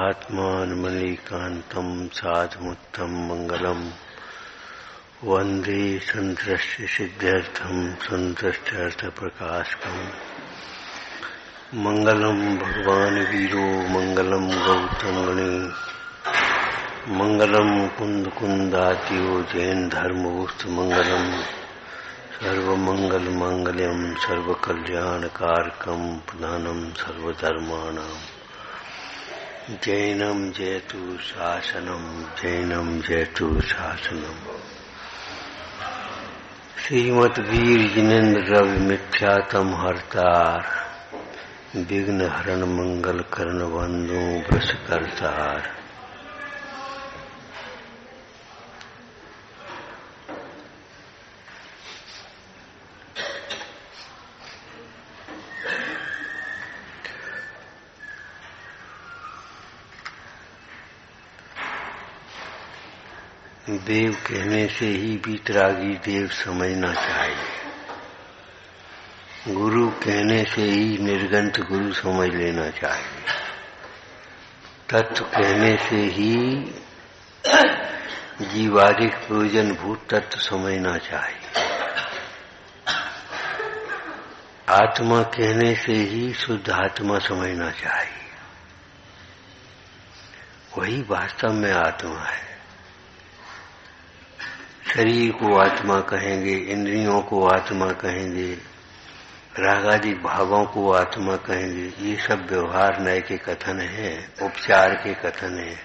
महात्मानमलीकान्तं साधुमुत्तम मंगलम वंदे संतस्य सिद्ध्यर्थम संतस्त्यर्थ प्रकाशकम मंगलम भगवान वीरो मंगलम गौतम गणे मंगलम कुंद कुंदात्यो जैन धर्मोस्त मंगलम सर्वमंगल मांगल्यम सर्वकल्याणकारकम प्रधानम सर्वधर्माणाम जैनम जयतु शासनम जैनम जयतु शासनम। श्रीमद वीर जिनेन्द्र रवि मिथ्यातम हरतार विघ्न हरण मंगल करण बंधु वृष करतार। देव कहने से ही वीतरागी देव समझना चाहिए। गुरु कहने से ही निर्गंत गुरु समझ लेना चाहिए। तत्व कहने से ही जीवादिक प्रयोजन भूत तत्व समझना चाहिए। आत्मा कहने से ही शुद्ध आत्मा समझना चाहिए। वही वास्तव में आत्मा है। शरीर को आत्मा कहेंगे, इंद्रियों को आत्मा कहेंगे, रागादि भावों को आत्मा कहेंगे। ये सब व्यवहार नय के कथन हैं, उपचार के कथन हैं।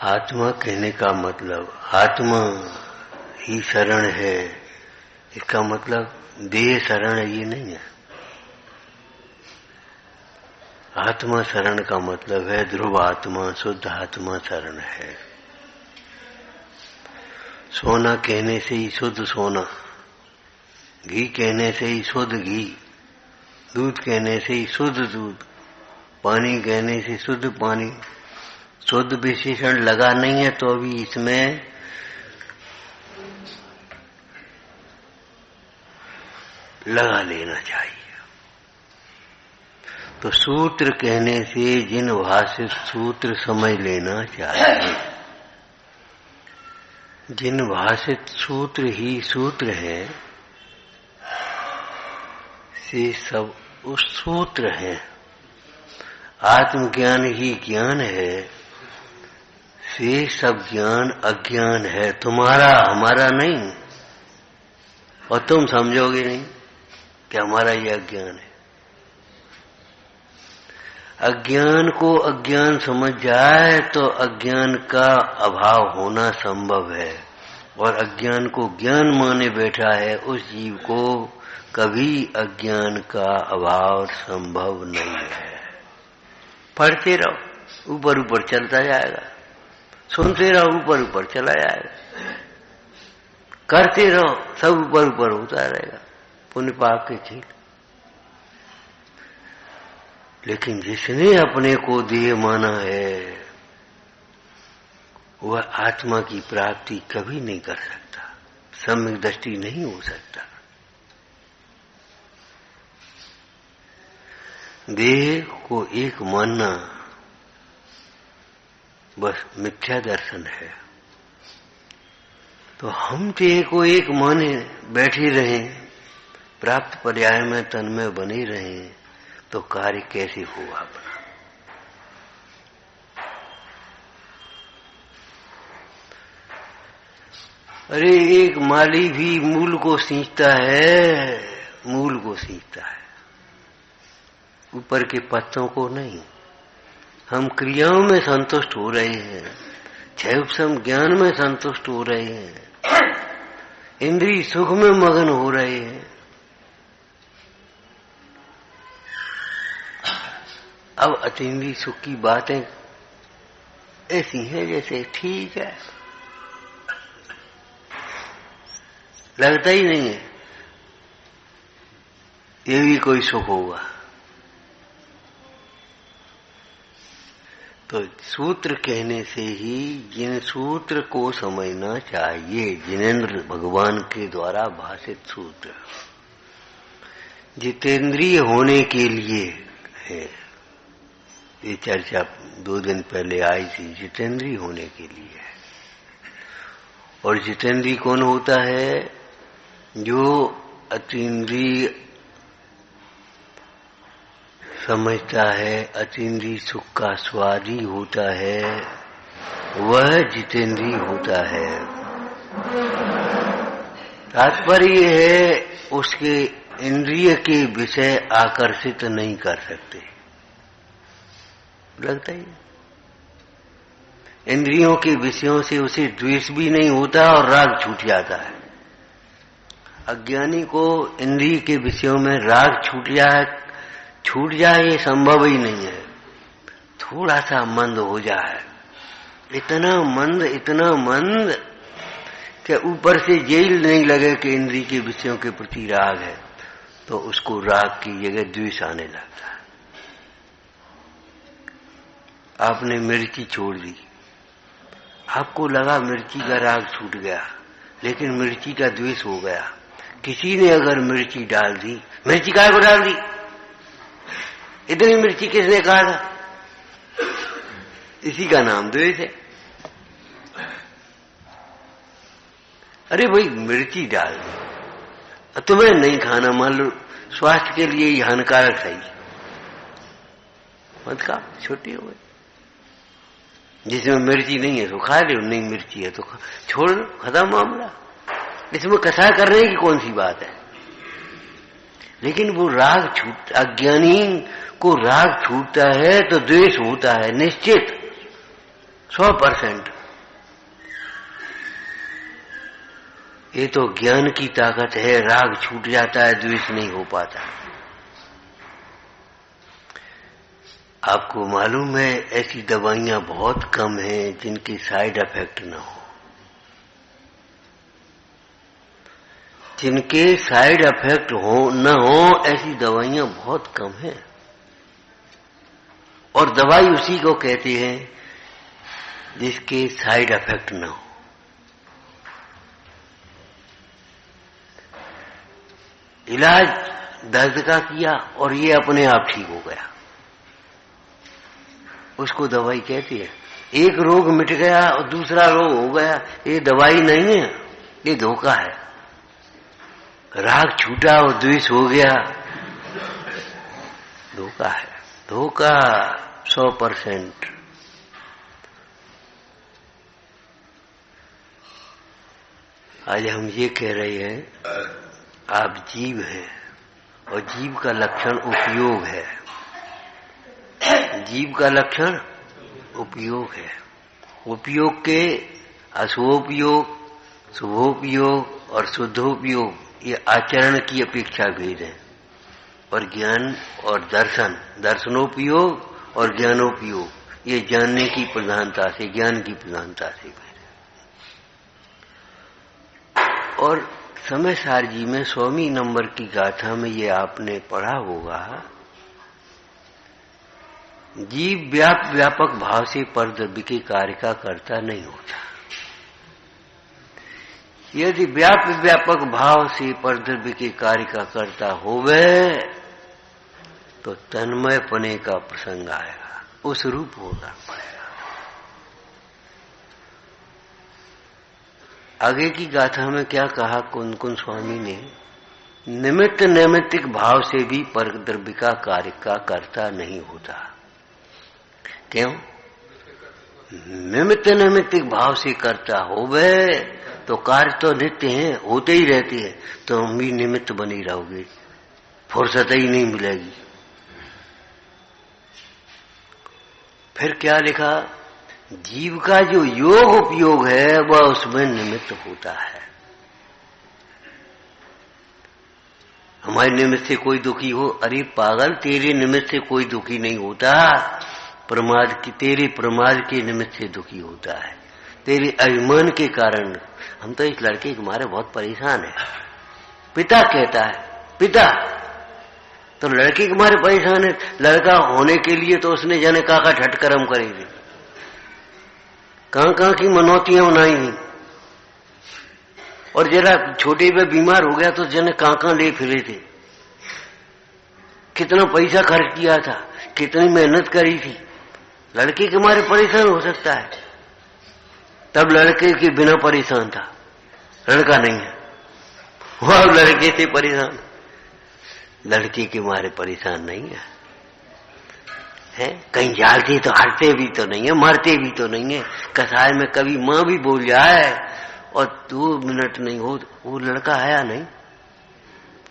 आत्मा कहने का मतलब आत्मा ही शरण है, इसका मतलब देह शरण है ये नहीं है। आत्मा शरण का मतलब है ध्रुव आत्मा, शुद्ध आत्मा शरण है। सोना कहने से ही शुद्ध सोना, घी कहने से ही शुद्ध घी, दूध कहने से ही शुद्ध दूध, पानी कहने से शुद्ध पानी। शुद्ध विशेषण लगा नहीं है तो अभी इसमें लगा लेना चाहिए। तो सूत्र कहने से जिन भाषित सूत्र समझ लेना चाहिए। जिन भाषित सूत्र ही सूत्र है से सब उस सूत्र है। आत्मज्ञान ही ज्ञान है, से सब ज्ञान अज्ञान है। तुम्हारा हमारा नहीं, और तुम समझोगे नहीं कि हमारा ये अज्ञान है। अज्ञान को अज्ञान समझ जाए तो अज्ञान का अभाव होना संभव है, और अज्ञान को ज्ञान माने बैठा है उस जीव को कभी अज्ञान का अभाव संभव नहीं है। पढ़ते रहो, ऊपर ऊपर चलता जाएगा। सुनते रहो, ऊपर ऊपर चला जाएगा। करते रहो, सब ऊपर ऊपर होता रहेगा। पुण्य पाप के ठीक। लेकिन जिसने अपने को देह माना है वह आत्मा की प्राप्ति कभी नहीं कर सकता, सम्यक दृष्टि नहीं हो सकता। देह को एक मानना बस मिथ्या दर्शन है। तो हम देह को एक माने बैठे रहें, प्राप्त पर्याय में तन्मय बने रहें, तो कार्य कैसे होगा अपना? अरे एक माली भी मूल को सींचता है, मूल को सींचता है, ऊपर के पत्तों को नहीं। हम क्रियाओं में संतुष्ट हो रहे हैं, क्षयोपशम ज्ञान में संतुष्ट हो रहे हैं, इंद्रिय सुख में मगन हो रहे हैं। अब अतीन्द्रिय सुख की बातें ऐसी हैं जैसे ठीक है, लगता ही नहीं है ये भी कोई सुख होगा। तो सूत्र कहने से ही जिन सूत्र को समझना चाहिए, जिनेन्द्र भगवान के द्वारा भाषित सूत्र जितेंद्रिय होने के लिए है। ये चर्चा 2 दिन पहले आई थी, जितेंद्रीय होने के लिए। और जितेंद्रीय कौन होता है? जो अतीन्द्रिय समझता है, अतीन्द्रिय सुख का स्वादी होता है, वह जितेंद्रीय होता है। तात्पर्य है उसके इंद्रिय के विषय आकर्षित नहीं कर सकते। लगता है इंद्रियों के विषयों से उसे द्वेष भी नहीं होता और राग छूट जाता है। अज्ञानी को इंद्रिय के विषयों में राग छूट जाए ये संभव ही नहीं है। थोड़ा सा मंद हो जाए, इतना मंद कि ऊपर से जेल नहीं लगे कि इंद्रिय के विषयों के प्रति राग है, तो उसको राग की जगह द्वेष आने लगता है। आपने मिर्ची छोड़ दी, आपको लगा मिर्ची का राग छूट गया, लेकिन मिर्ची का द्वेष हो गया। किसी ने अगर मिर्ची डाल दी, मिर्ची काहे को डाल दी, इतनी मिर्ची किसने कहा था, इसी का नाम द्वेष है। अरे भाई मिर्ची डाल दी, तुम्हें नहीं खाना, मान लो स्वास्थ्य के लिए ही हानिकारक है, मत खा, छोटी हो गई। जिसमें मिर्ची नहीं है तो खा लो, नहीं मिर्ची है तो छोड़ लो, खत्म मामला। इसमें कसा करने की कौन सी बात है। लेकिन वो राग छूट, अज्ञानी को राग छूटता है तो द्वेष होता है निश्चित 100%। ये तो ज्ञान की ताकत है, राग छूट जाता है, द्वेष नहीं हो पाता। आपको मालूम है ऐसी दवाइयां बहुत कम हैं जिनके साइड इफेक्ट न हो। जिनके साइड इफेक्ट न हो ऐसी दवाइयां बहुत कम हैं। और दवाई उसी को कहते हैं जिसके साइड इफेक्ट न हो। इलाज दर्द का किया और ये अपने आप ठीक हो गया, उसको दवाई कहती है। एक रोग मिट गया और दूसरा रोग हो गया, ये दवाई नहीं है, ये धोखा है। राग छूटा और द्वेष हो गया, धोखा है, धोखा 100%। आज हम ये कह रहे हैं आप जीव हैं और जीव का लक्षण उपयोग है। जीव का लक्षण उपयोग है। उपयोग के अशुभोपयोग, शुभोपयोग और शुद्धोपयोग, ये आचरण की अपेक्षा भेद है। और ज्ञान और दर्शन, दर्शनोपयोग और ज्ञानोपयोग, ये जानने की प्रधानता से, ज्ञान की प्रधानता से भेद है। और समय सार जी में 100वीं नंबर की गाथा में ये आपने पढ़ा होगा, जीव व्यापक भाव से परद्रव्य के कार्य का कर्ता नहीं होता। यदि व्यापक भाव से परद्रव्य के कार्य का कर्ता होवे तो तन्मय पने का प्रसंग आएगा, उस रूप होना पड़ेगा। आगे की गाथा में क्या कहा कुंद स्वामी ने, निमित्त नैमित्तिक भाव से भी परद्रव्य का कार्य का कर्ता नहीं होता। क्यों? निमित्त नैमित्तिक भाव से कर्ता होवे तो कार्य तो नित्य हैं, होते ही रहते हैं, तो हम भी निमित्त बनी रहोगे, फुर्सत ही नहीं मिलेगी। फिर क्या लिखा, जीव का जो योग उपयोग है वह उसमें निमित्त होता है। हमारे निमित्त से कोई दुखी हो, अरे पागल तेरे निमित्त से कोई दुखी नहीं होता, तेरे प्रमाद के निमित्त से दुखी होता है, तेरे अभिमान के कारण। हम तो इस लड़के के मारे बहुत परेशान है, पिता कहता है, पिता तो लड़के के मारे परेशान है। लड़का होने के लिए तो उसने जाने काका ठटकरम करेगी, कहां की मनौतियां बनाई हुई। और जरा छोटे पे बीमार हो गया तो जने कहां ले फिरे थे, कितना पैसा खर्च किया था, कितनी मेहनत करी थी, लड़के के मारे परेशान हो सकता है, तब लड़के के बिना परेशान था, लड़का नहीं है, वह लड़के से परेशान, लड़के के मारे परेशान नहीं है, कहीं जालते तो हारते भी तो नहीं है, मरते भी तो नहीं है। कसाय में कभी माँ भी बोल जाए और 2 मिनट नहीं हो, वो लड़का आया नहीं,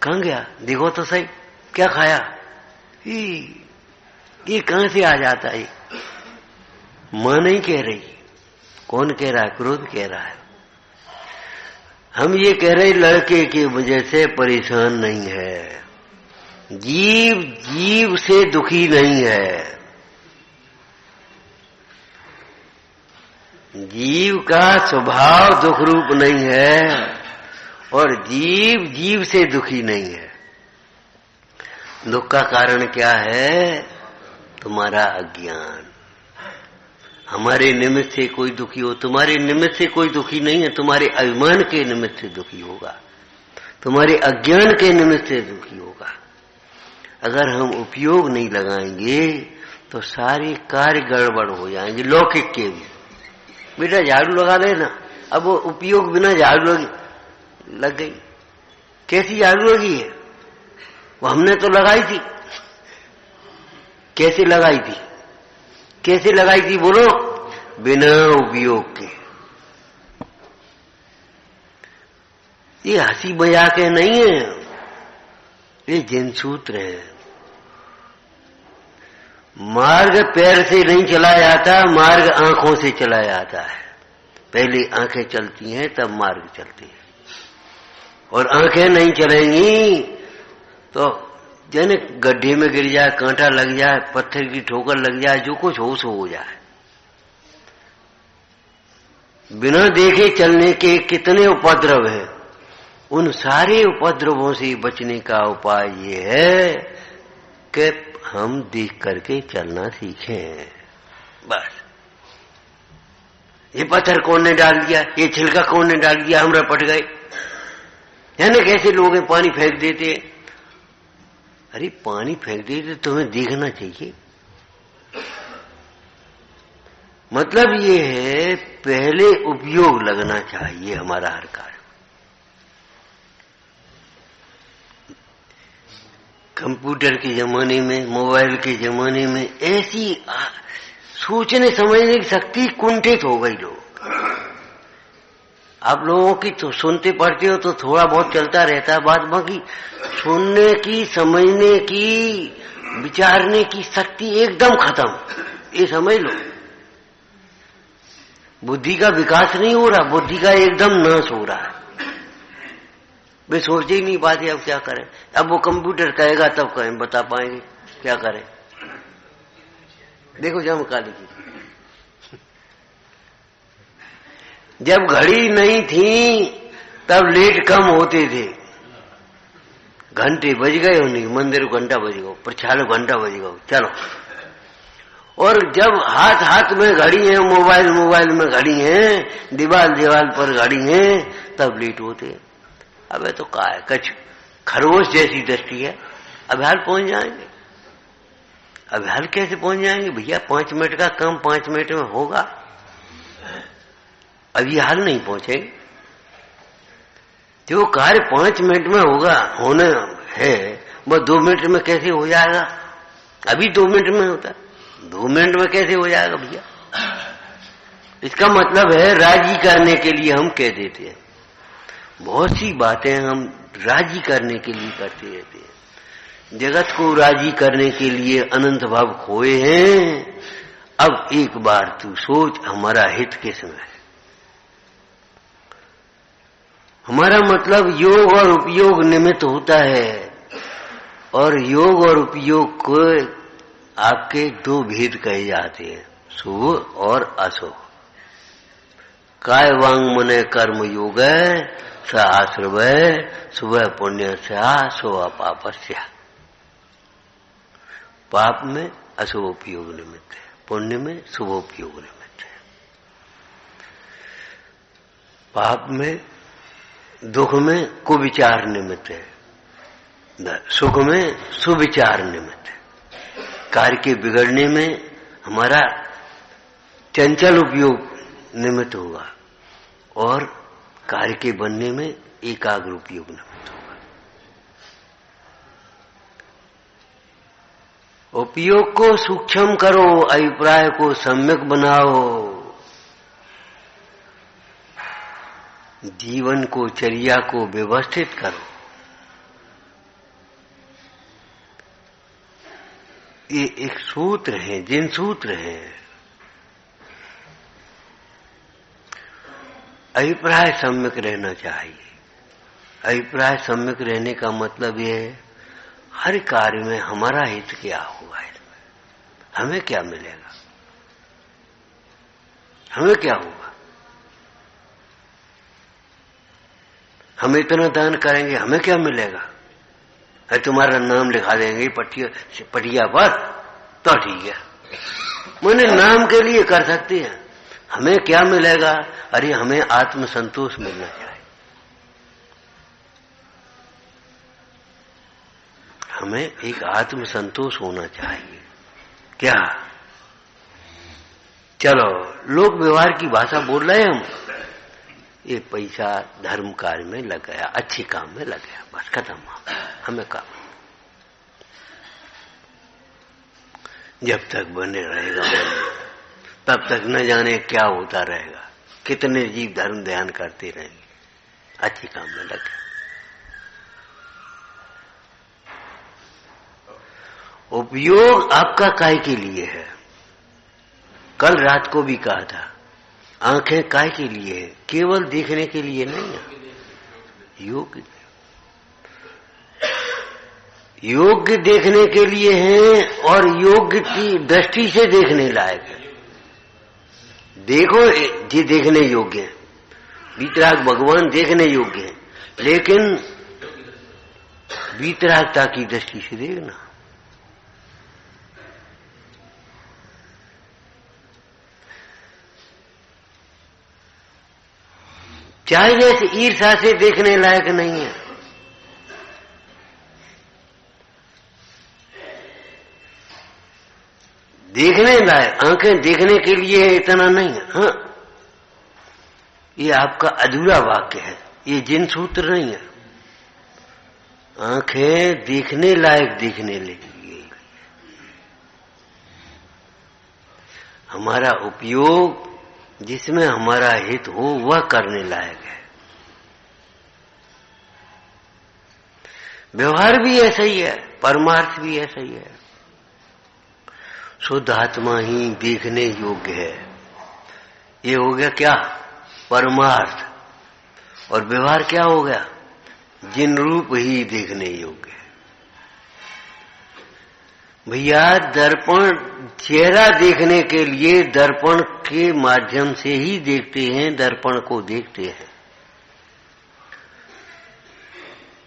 कहाँ गया देखो तो सही, क्या खाया, ये कहां से आ जाता है। मां नहीं कह रही, कौन कह रहा है, क्रोध कह रहा है। हम ये कह रहे लड़के की वजह से परेशान नहीं है, जीव जीव से दुखी नहीं है, जीव का स्वभाव दुख रूप नहीं है और जीव जीव से दुखी नहीं है। दुख का कारण क्या है, तुम्हारा अज्ञान। हमारे निमित्त से कोई दुखी हो, तुम्हारे निमित्त से कोई दुखी नहीं है, तुम्हारे अभिमान के निमित्त से दुखी होगा, तुम्हारे अज्ञान के निमित्त से दुखी होगा। अगर हम उपयोग नहीं लगाएंगे तो सारे कार्य गड़बड़ हो जाएंगे, लौकिक के भी। बेटा झाड़ू लगा लेना, अब वो उपयोग बिना झाड़ू लग गई, कैसी झाड़ू लगी है, वो हमने तो लगाई थी, कैसे लगाई थी, कैसे लगाई थी बोलो, बिना उपयोग के। ये हंसी मजाक नहीं है, ये जिन सूत्र है। मार्ग पैर से नहीं चला जाता, मार्ग आंखों से चला जाता है। पहले आंखें चलती हैं तब मार्ग चलती है, और आंखें नहीं चलेंगी तो जन गड्ढे में गिर जाए, कांटा लग जाए, पत्थर की ठोकर लग जाए, जो कुछ हो सो हो जाए। बिना देखे चलने के कितने उपद्रव हैं, उन सारे उपद्रवों से बचने का उपाय ये है कि हम देख करके चलना सीखें। बस, ये पत्थर कौन ने डाल दिया, ये छिलका कौन ने डाल दिया, हम रपट गए, है ना। कैसे लोग पानी फेंक देते, अरे पानी फेंक देते तुम्हें देखना चाहिए। मतलब ये है पहले उपयोग लगना चाहिए हमारा हर कार्य। कंप्यूटर के जमाने में, मोबाइल के जमाने में ऐसी सोचने समझने की शक्ति कुंठित हो गई। लोग, आप लोगों की तो सुनते पढ़ते हो तो थोड़ा बहुत चलता रहता है, बाद बाकी सुनने की, समझने की, विचारने की शक्ति एकदम खत्म, ये समझ लो। बुद्धि का विकास नहीं हो रहा, बुद्धि का एकदम नाश हो रहा है। वे सोच ही नहीं पाते अब क्या करें। अब वो कंप्यूटर कहेगा तब कहें, बता पाएंगे क्या करें। देखो जम काली की, जब घड़ी नहीं थी तब लेट कम होते थे, घंटे बज गए होने, मंदिर घंटा बज गो, प्रचार घंटा बज गो, चलो। और जब हाथ हाथ में घड़ी है, मोबाइल मोबाइल में घड़ी है, दीवार दीवार पर घड़ी है, तब लेट होते। अबे तो का है, कछ खरगोश जैसी दृष्टि है, अब हाल पहुंच जाएंगे। अब हाल कैसे पहुंच जाएंगे भैया, 5 मिनट का काम 5 मिनट में होगा, अब ये हाल नहीं पहुंचेंगे। जो कार्य 5 मिनट में होगा, होना है, वो 2 मिनट में कैसे हो जाएगा। अभी 2 मिनट में होता है, 2 मिनट में कैसे हो जाएगा भैया। इसका मतलब है राजी करने के लिए हम कह देते हैं, बहुत सी बातें हम राजी करने के लिए करते रहते हैं। जगत को राजी करने के लिए अनंत भाव खोए हैं। अब एक बार तू सोच, हमारा हित किसमें है। हमारा मतलब योग और उपयोग निमित्त होता है, और योग और उपयोग को आपके 2 भेद कहे जाते हैं, शुभ और अशुभ। काय वांग मन कर्म योग स आश्रव शुभ पुण्य से शुभ पापस्य। पाप में अशुभ उपयोग निमित्त है, पुण्य में शुभ उपयोग निमित्त है। पाप में, दुख में कुविचार निमित्त है, सुख में सुविचार निमित्त है। कार्य के बिगड़ने में हमारा चंचल उपयोग निमित्त होगा और कार्य के बनने में एकाग्र उपयोग निमित्त होगा। उपयोग को सूक्ष्म करो, अभिप्राय को सम्यक बनाओ, जीवन को, चर्या को व्यवस्थित करो। ये एक सूत्र है, जिन सूत्र है। अभिप्राय सम्यक रहना चाहिए। अभिप्राय सम्यक रहने का मतलब ये है हर कार्य में हमारा हित क्या होगा, हमें क्या मिलेगा, हमें क्या होगा। हम इतना दान करेंगे, हमें क्या मिलेगा। अरे तुम्हारा नाम लिखा देंगे पटिया पर तो ठीक है, मैंने नाम के लिए कर सकते हैं, हमें क्या मिलेगा। अरे हमें आत्मसंतोष मिलना चाहिए, हमें एक आत्मसंतोष होना चाहिए। क्या चलो लोक व्यवहार की भाषा बोल रहे हैं हम, ये पैसा धर्म कार्य में लग गया, अच्छे काम में लग गया, बस खत्म हो, हमें काम। जब तक बने रहेगा तब तक न जाने क्या होता रहेगा, कितने जीव धर्म ध्यान करते रहेंगे, अच्छे काम में लगे। उपयोग आपका काय के लिए है। कल रात को भी कहा था, आंखें काय के लिए है, केवल देखने के लिए नहीं है। योग्य देखने के लिए है और योग्य की दृष्टि से देखने लायक है। देखो जी, देखने योग्य है, वीतराग भगवान देखने योग्य है, लेकिन वीतरागता की दृष्टि से देखना। चाहे जैसे ईर्षा से देखने लायक नहीं है। देखने लायक, आंखें देखने के लिए इतना नहीं है। हाँ, ये आपका अधूरा वाक्य है, ये जिन सूत्र नहीं है। आंखें देखने लायक देखने लगी, हमारा उपयोग जिसमें हमारा हित हो वह करने लायक है। व्यवहार भी ऐसा ही है, परमार्थ भी ऐसा ही है। शुद्ध आत्मा ही देखने योग्य है। ये हो गया क्या, परमार्थ। और व्यवहार क्या हो गया, जिन रूप ही देखने योग्य है। भैया दर्पण, चेहरा देखने के लिए दर्पण के माध्यम से ही देखते हैं, दर्पण को देखते हैं।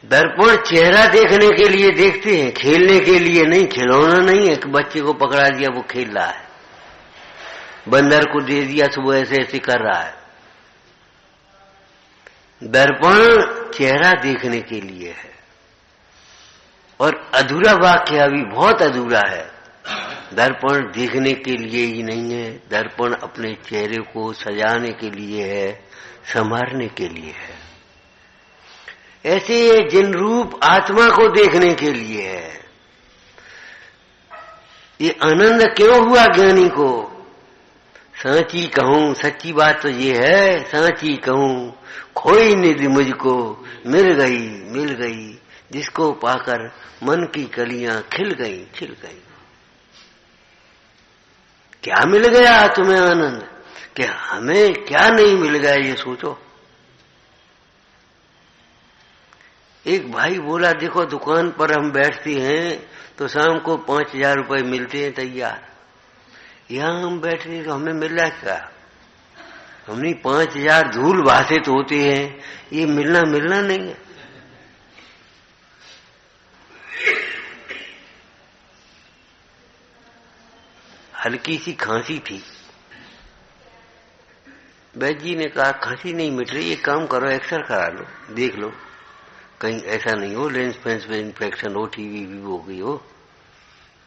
दर्पण चेहरा देखने के लिए देखते हैं, खेलने के लिए नहीं। खिलौना नहीं है कि बच्चे को पकड़ा दिया वो खेल रहा है, बंदर को दे दिया सुबह ऐसे ऐसे कर रहा है। दर्पण चेहरा देखने के लिए है। और अधूरा वाक्य अभी बहुत अधूरा है। दर्पण देखने के लिए ही नहीं है, दर्पण अपने चेहरे को सजाने के लिए है, संवारने के लिए है। ऐसे ये जिन रूप आत्मा को देखने के लिए है। ये आनंद क्यों हुआ ज्ञानी को। सांची कहूं, सच्ची बात तो ये है, सांची कहूं खोई निधि मुझको मिल गई, जिसको पाकर मन की कलियां खिल गई। क्या मिल गया तुम्हें आनंद, कि हमें क्या नहीं मिल गया ये सोचो। एक भाई बोला, देखो दुकान पर हम बैठते हैं तो शाम को 5,000 रुपए मिलते हैं तैयार, यहां हम बैठे तो हमें मिल रहा है क्या। हमने 5,000 धूल भाषित होते हैं, ये मिलना नहीं है। हल्की सी खांसी थी, वैद्य जी ने कहा खांसी नहीं मिट रही, ये काम करो एक्सरे करा लो, देख लो कहीं ऐसा नहीं हो लेंस फेंस में इन्फेक्शन हो, टीवी भी हो गई हो।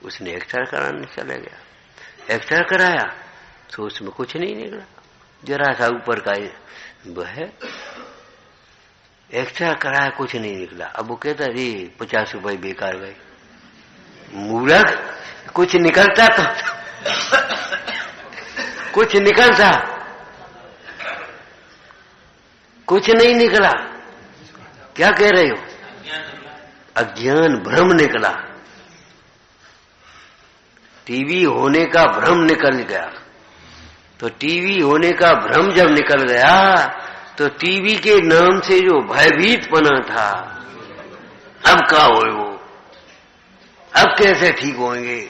उसने एक्सरे कराने चला गया, एक्सरे कराया तो उसमें कुछ नहीं निकला, जरा सा ऊपर का है, एक्स्ट्रा कराया, कुछ नहीं निकला। अब वो कहता जी 50 रुपए बेकार गए। मूर्ख, कुछ निकलता तो कुछ निकलता, कुछ नहीं निकला। क्या कह रहे हो? अज्ञान भ्रम निकला। टीवी होने का भ्रम निकल गया। तो टीवी होने का भ्रम जब निकल गया तो टीवी के नाम से जो भयभीत बना था, अब क्या हो, वो अब कैसे ठीक होंगे,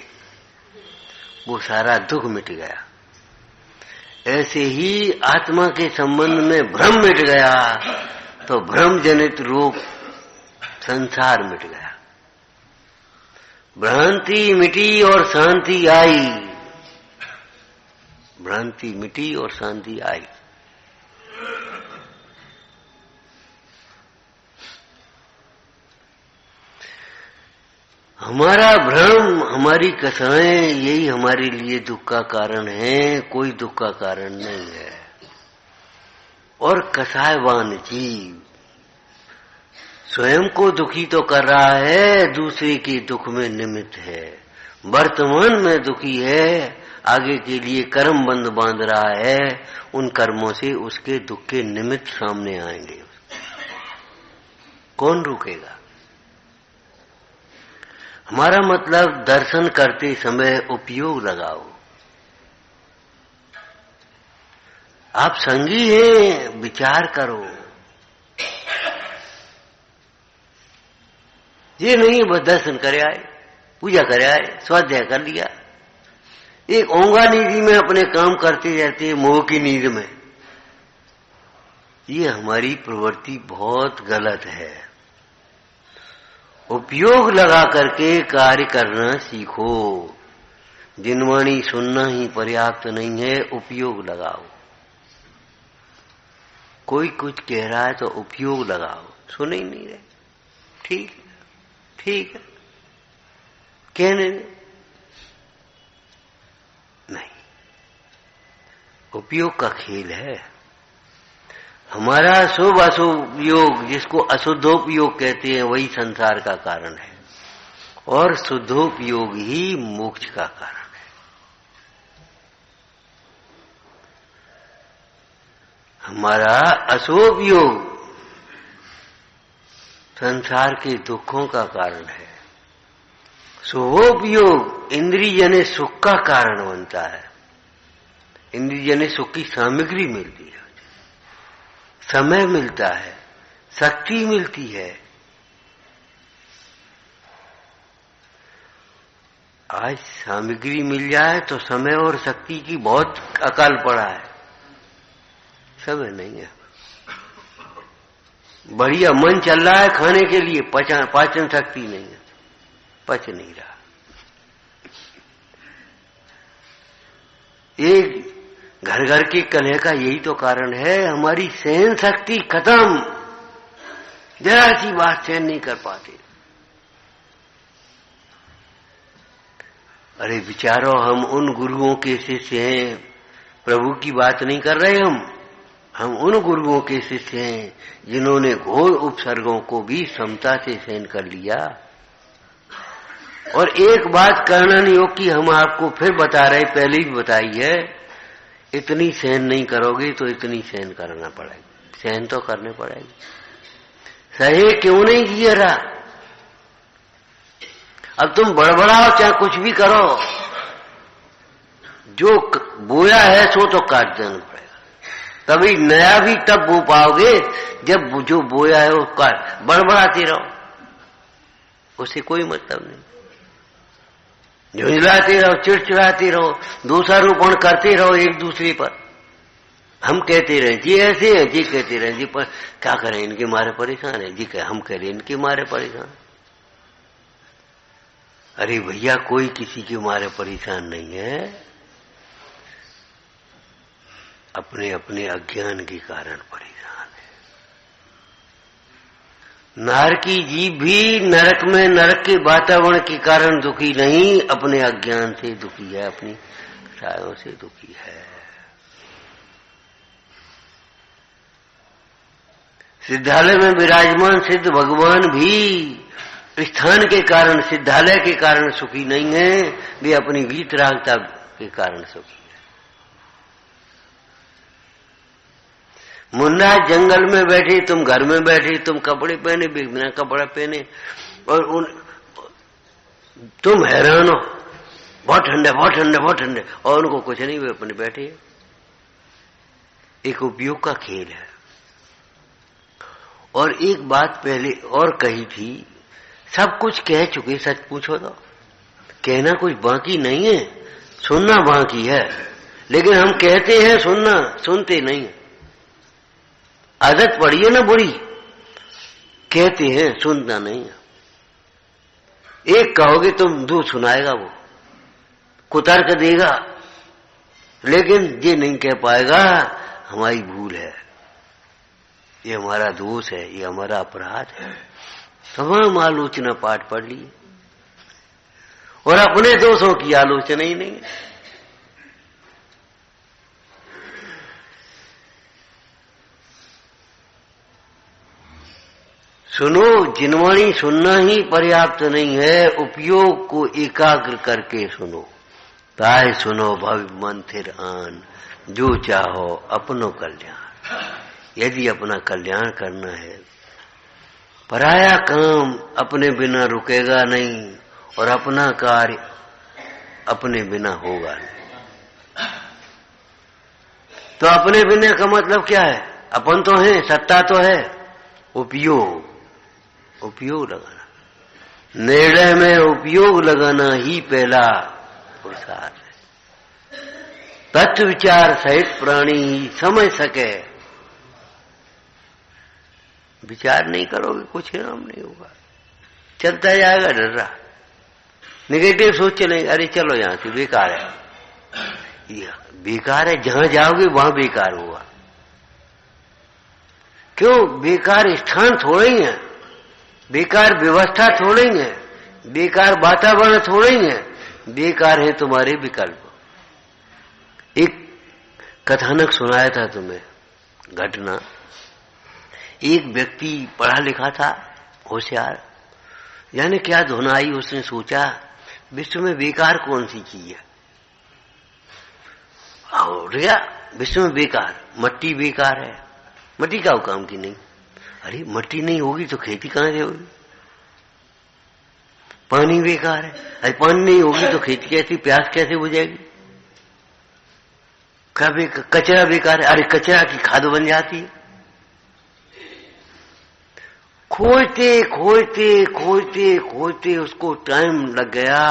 वो सारा दुख मिट गया। ऐसे ही आत्मा के संबंध में भ्रम मिट गया तो भ्रम जनित रूप संसार मिट गया। भ्रांति मिटी और शांति आई, भ्रांति मिटी और शांति आई। हमारा भ्रम, हमारी कसाएं, यही हमारे लिए दुख का कारण है, कोई दुख का कारण नहीं है। और कसायवान जीव स्वयं को दुखी तो कर रहा है, दूसरे के दुख में निमित्त है। वर्तमान में दुखी है, आगे के लिए कर्म बंध बांध रहा है, उन कर्मों से उसके दुख के निमित्त सामने आएंगे। कौन रुकेगा? हमारा मतलब दर्शन करते समय उपयोग लगाओ। आप संगी हैं, विचार करो। ये नहीं बस दर्शन करे आए, पूजा करे आए, स्वाध्याय कर लिया, एक ओंगा निधि में अपने काम करते रहते हैं, मोह की नींद में। ये हमारी प्रवृत्ति बहुत गलत है। उपयोग लगा करके कार्य करना सीखो। जिनवाणी सुनना ही पर्याप्त नहीं है, उपयोग लगाओ। कोई कुछ कह रहा है तो उपयोग लगाओ। सुने ही नहीं रहे, ठीक है, ठीक है, कहने नहीं, उपयोग का खेल है। हमारा शुभ अशुभ योग, जिसको अशुद्धोपयोग कहते हैं, वही संसार का कारण है, और शुद्धोपयोग ही मोक्ष का कारण है। हमारा अशुभयोग संसार के दुखों का कारण है। शुभोपयोग इंद्रियजन्य सुख का कारण बनता है। इंद्रियजन्य सुख की सामग्री मिलती है, समय मिलता है, शक्ति मिलती है। आज सामग्री मिल जाए तो समय और शक्ति की बहुत अकाल पड़ा है। समय नहीं है। बढ़िया मन चल रहा है खाने के लिए, पाचन शक्ति नहीं है, पच नहीं रहा। एक घर घर की कलह का यही तो कारण है, हमारी सहन शक्ति खत्म, जरा सी बात सहन नहीं कर पाते। अरे विचारो, हम उन गुरुओं के शिष्य हैं, प्रभु की बात नहीं कर रहे हम उन गुरुओं के शिष्य हैं जिन्होंने घोर उपसर्गों को भी समता से सहन कर लिया। और एक बात करना नहीं हो कि हम आपको फिर बता रहे, पहले भी बताई है, इतनी सहन नहीं करोगे तो इतनी सहन करना पड़ेगी, सहन तो करने पड़ेगी। सहे क्यों नहीं किया रहा? अब तुम बड़बड़ाओ चाहे कुछ भी करो, जो बोया है सो तो काट देना पड़ेगा। कभी नया भी तब बो पाओगे जब जो बोया है वो काट। बड़बड़ाते रहो, उससे कोई मतलब नहीं। झुंझलाते रहो, चिड़चिड़ाते रहो, दोषारोपण करते रहो एक दूसरे पर। हम कहते रहे जी ऐसे हैं, जी कहते रहे जी, पर क्या करें, इनके मारे परेशान है जी, हम कह रहे इनके मारे परेशान। अरे भैया, कोई किसी के मारे परेशान नहीं है, अपने अपने अज्ञान के कारण परेशान है। नारकी जीव भी नरक में, नरक के वातावरण के कारण दुखी नहीं, अपने अज्ञान से दुखी है, अपनी सायों से दुखी है। सिद्धालय में विराजमान सिद्ध भगवान भी स्थान के कारण, सिद्धालय के कारण सुखी नहीं है, वे अपनी वीतरागता के कारण सुखी है। मुन्ना जंगल में बैठे, तुम घर में बैठे, तुम कपड़े पहने, बिना कपड़ा पहने, और तुम हैरान हो, बहुत ठंडे बहुत ठंडे बहुत ठंडे, और उनको कुछ नहीं, वे अपने बैठे। एक उपयोग का खेल है। और एक बात पहले और कही थी, सब कुछ कह चुके, सच पूछो तो कहना कुछ बाकी नहीं है, सुनना बाकी है। लेकिन हम कहते हैं सुनना, सुनते नहीं। आदत पड़ी है ना बुरी, कहते हैं सुनना नहीं है। एक कहोगे तुम, दो सुनाएगा, वो कुतर्क देगा, लेकिन ये नहीं कह पाएगा हमारी भूल है, ये हमारा दोष है, ये हमारा अपराध है। तमाम आलोचना पाठ पढ़ ली और अपने दोषों की आलोचना ही नहीं है। सुनो, जिनवाणी सुनना ही पर्याप्त नहीं है, उपयोग को एकाग्र करके सुनो। ताय सुनो भव मंथिर आन, जो चाहो अपनो कल्याण। यदि अपना कल्याण करना है, पराया काम अपने बिना रुकेगा नहीं, और अपना कार्य अपने बिना होगा नहीं। तो अपने बिना का मतलब क्या है? अपन तो है, सत्ता तो है, उपयोग लगाना। निर्णय में उपयोग लगाना ही पहला पुरुषार्थ है। तत्व विचार सहित प्राणी ही समझ सके। विचार नहीं करोगे कुछ काम नहीं होगा, चलता जाएगा डर रहा। निगेटिव सोच चलेंगे, अरे चलो यहां से, बेकार है, बेकार है, जहां जाओगे वहां बेकार होगा। क्यों? बेकार स्थान थोड़े ही है, बेकार व्यवस्था थोड़े ही है, बेकार वातावरण थोड़े ही है, बेकार है तुम्हारे विकल्प। एक कथानक सुनाया था तुम्हें, घटना। एक व्यक्ति पढ़ा लिखा था, होशियार, यानी क्या धुन आई, उसने सोचा विश्व में बेकार कौन सी चीज है। और विश्व में बेकार, मट्टी बेकार है, मट्टी का काम की नहीं। अरे मट्टी नहीं होगी तो खेती कहां से होगी? पानी बेकार है, अरे पानी नहीं होगी तो खेती कैसी, प्यास कैसे बुझेगी? कभी कचरा बेकार है, अरे कचरा की खाद बन जाती है। खोजते खोजते खोजते खोजते उसको टाइम लग गया,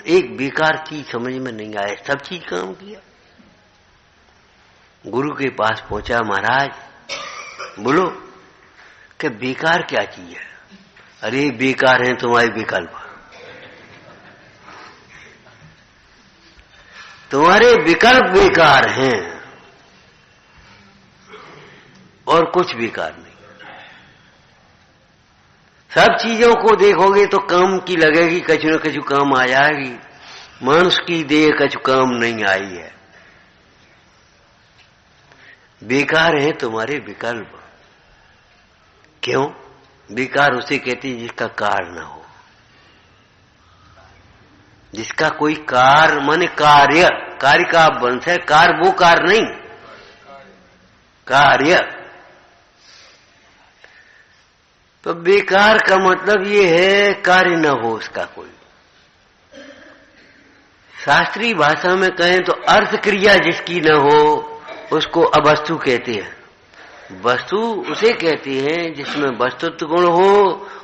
एक बेकार चीज समझ में नहीं आया, सब चीज काम किया। गुरु के पास पहुंचा, महाराज बोलो कि बेकार क्या चीज है? अरे बेकार है तुम्हारे विकल्प, तुम्हारे विकल्प बेकार हैं और कुछ बेकार नहीं। सब चीजों को देखोगे तो काम की लगेगी, कछु न कछु काम आ जाएगी। मानुष की देह कछु काम नहीं आई है। बेकार है तुम्हारे विकल्प। क्यों? बेकार उसे कहते हैं जिसका कार ना हो, जिसका कोई कार माने कार्य, कार्य का वंश है, कार वो कार नहीं, कार्य। तो बेकार का मतलब ये है कार्य न हो उसका कोई। शास्त्रीय भाषा में कहें तो अर्थ क्रिया जिसकी न हो उसको अवस्तु कहते हैं। वस्तु उसे कहते हैं जिसमें वस्तुत्व गुण हो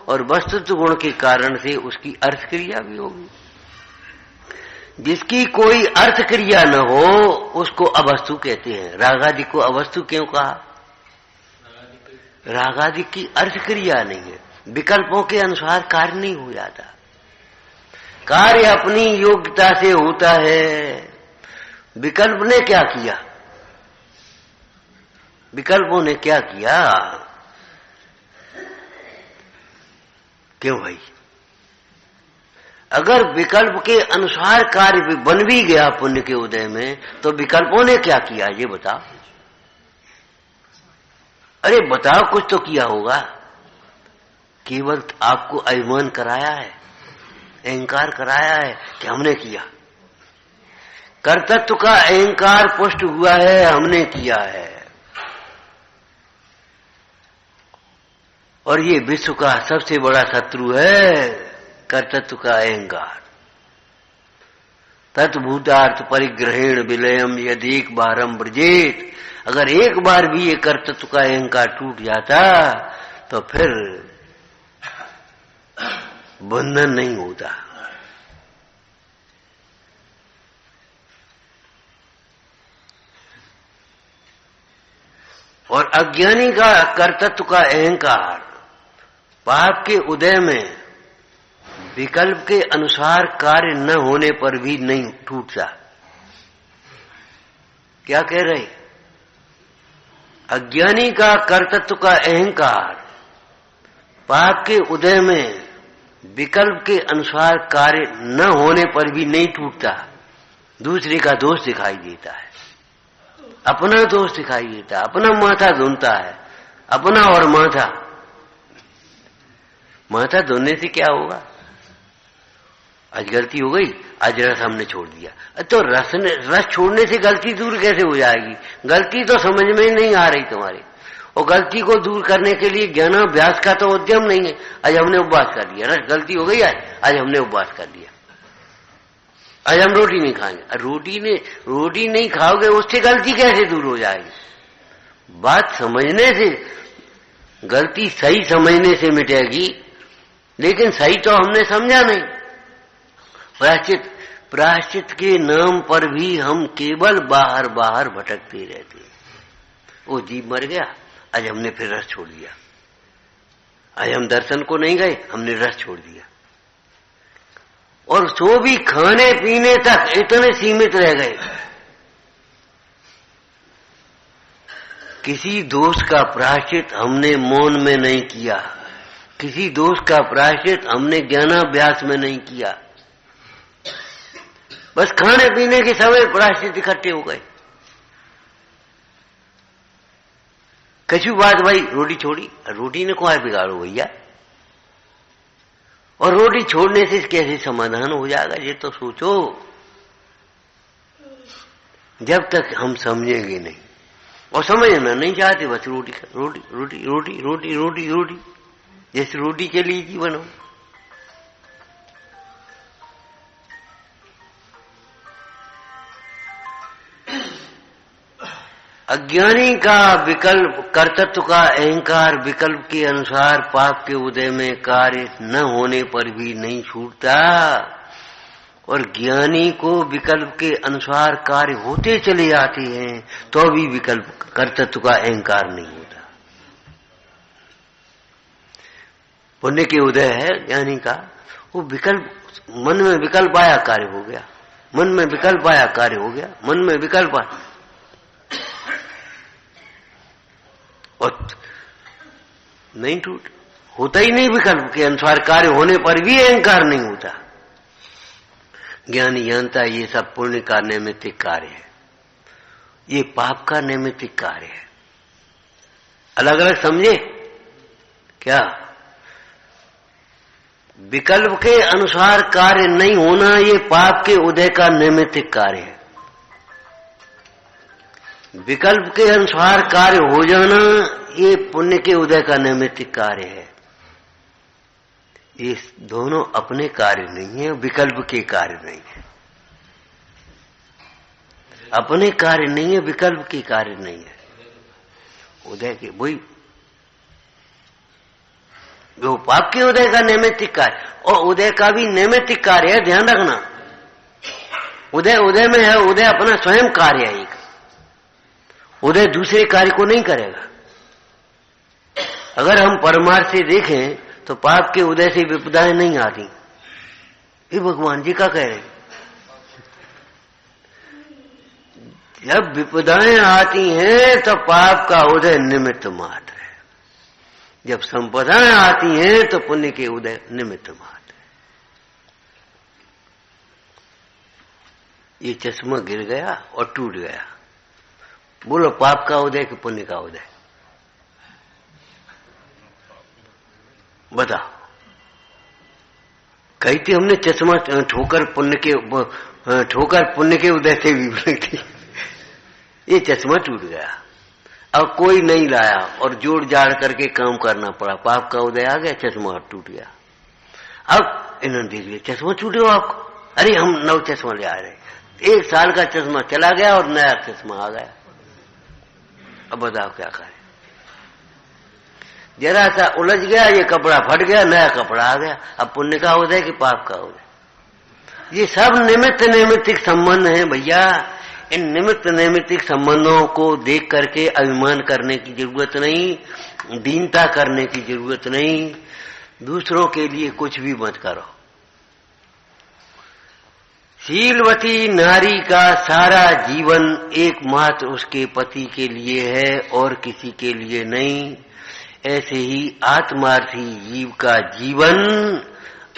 और वस्तुत्व गुण के कारण से उसकी अर्थ क्रिया भी होगी। जिसकी कोई अर्थ क्रिया न हो उसको अवस्तु कहते हैं। रागादि को अवस्तु क्यों कहा? रागादि की अर्थ क्रिया नहीं है, विकल्पों के अनुसार कार्य नहीं हो जाता। कार्य अपनी योग्यता से होता है। विकल्प ने क्या किया? विकल्पों ने क्या किया? क्यों भाई? अगर विकल्प के अनुसार कार्य बन भी गया पुण्य के उदय में, तो विकल्पों ने क्या किया ये बताओ। अरे बताओ, कुछ तो किया होगा। केवल आपको अभिमान कराया है, अहंकार कराया है कि हमने किया। कर्तृत्व का अहंकार पुष्ट हुआ है, हमने किया है। और ये विश्व का सबसे बड़ा शत्रु है कर्तृत्व का अहंकार। तत्भूतार्थ परिग्रहेण विलयम यदि बारम ब्रजेत। अगर एक बार भी ये कर्तृत्व का अहंकार टूट जाता तो फिर बंधन नहीं होता। और अज्ञानी का कर्तृत्व का अहंकार पाप के उदय में विकल्प के अनुसार कार्य न होने पर भी नहीं टूटता। क्या कह रहे? अज्ञानी का कर्तृत्व का अहंकार पाप के उदय में विकल्प के अनुसार कार्य न होने पर भी नहीं टूटता। दूसरे का दोष दिखाई देता है, अपना दोष दिखाई देता है, अपना माथा धुनता है, अपना और माथा धोने से क्या होगा? आज गलती हो गई, आज रस हमने छोड़ दिया, तो रस छोड़ने से गलती दूर कैसे हो जाएगी? गलती तो समझ में ही नहीं आ रही तुम्हारी, और गलती को दूर करने के लिए ज्ञानाभ्यास का तो उद्यम नहीं है। आज हमने उपवास कर लिया, रस गलती हो गई, आज हमने उपवास कर लिया, आज हम रोटी नहीं खाएंगे। रोटी नहीं खाओगे, उससे गलती कैसे दूर हो जाएगी? बात समझने से, गलती सही समझने से मिटेगी, लेकिन सही तो हमने समझा नहीं। प्रायश्चित के नाम पर भी हम केवल बाहर बाहर भटकते रहते हैं। वो जीव मर गया, आज हमने फिर रस छोड़ दिया। आज हम दर्शन को नहीं गए, हमने रस छोड़ दिया। और सो भी खाने पीने तक इतने सीमित रह गए। किसी दोष का प्रायश्चित हमने मौन में नहीं किया, किसी दोष का प्रायश्चित हमने ज्ञानाभ्यास में नहीं किया। बस खाने पीने के समय प्रायश्चित इकट्ठे हो गए। कछु बात भाई रोटी छोड़ी, रोटी ने कौन बिगाड़ो भैया? और रोटी छोड़ने से कैसे समाधान हो जाएगा ये तो सोचो। जब तक हम समझेंगे नहीं, और समझना नहीं चाहते, बस रोटी रोटी रोटी रोटी रोटी रोटी रोटी, जैसे रोटी के लिए जीवन हो। अज्ञानी का विकल्प, कर्तृत्व का अहंकार विकल्प के अनुसार पाप के उदय में कार्य न होने पर भी नहीं छूटता, और ज्ञानी को विकल्प के अनुसार कार्य होते चले जाते हैं तो भी विकल्प कर्तृत्व का अहंकार नहीं होता। पुण्य के उदय है ज्ञानी का, वो विकल्प, मन में विकल्प आया कार्य हो गया, मन में विकल्प आया कार्य हो गया, मन में विकल्प आया, और नहीं टूट होता ही नहीं। विकल्प के अनुसार कार्य होने पर भी अहंकार नहीं होता। ज्ञानी जानता ये सब पुण्य का नैमित्तिक कार्य है, ये पाप का नैमित्तिक कार्य है। अलग अलग समझे क्या? विकल्प के अनुसार कार्य नहीं होना ये पाप के उदय का नैमित्तिक कार्य है। विकल्प के अनुसार कार्य हो जाना ये पुण्य के उदय का नैमित्तिक कार्य है। ये दोनों अपने कार्य नहीं है, विकल्प के कार्य नहीं है। अपने कार्य नहीं है, विकल्प के कार्य नहीं है। उदय के वही वो पाप के उदय का नैमित्तिक कार्य, और उदय का भी नैमित्तिक कार्य है, ध्यान रखना। उदय उदय में है, उदय अपना स्वयं कार्य है। एक उदय दूसरे कार्य को नहीं करेगा। अगर हम परमार्थ से देखें तो पाप के उदय से विपदाएं नहीं आती। ये भगवान जी का कह रहे, जब विपदाएं आती हैं तो पाप का उदय निमित्त मात्र है, जब संपदाएं आती हैं तो पुण्य के उदय निमित्त मात्र है। ये चश्मा गिर गया और टूट गया। बोलो पाप का उदय कि पुण्य का उदय? बताओ। कहती हमने चश्मा ठोकर पुण्य के उदय से भी थी। ये चश्मा टूट गया, अब कोई नहीं लाया और जोड़ जाड़ करके काम करना पड़ा, पाप का उदय आ गया, चश्मा टूट गया। अब इन्होंने देख लिया चश्मा छूटे हो आपको, अरे हम नव चश्मा ले आ रहे। 1 साल का चश्मा चला गया और नया चश्मा आ गया। अब बताओ क्या करें? जरा सा उलझ गया, ये कपड़ा फट गया, नया कपड़ा आ गया। अब पुण्य का उदय कि पाप का उदय? ये सब निमित्त नैमित्तिक संबंध हैं भैया। इन निमित्त नैमित्तिक संबंधों को देख करके अभिमान करने की जरूरत नहीं, दीनता करने की जरूरत नहीं। दूसरों के लिए कुछ भी मत करो। शीलवती नारी का सारा जीवन एकमात्र उसके पति के लिए है और किसी के लिए नहीं। ऐसे ही आत्मार्थी जीव का जीवन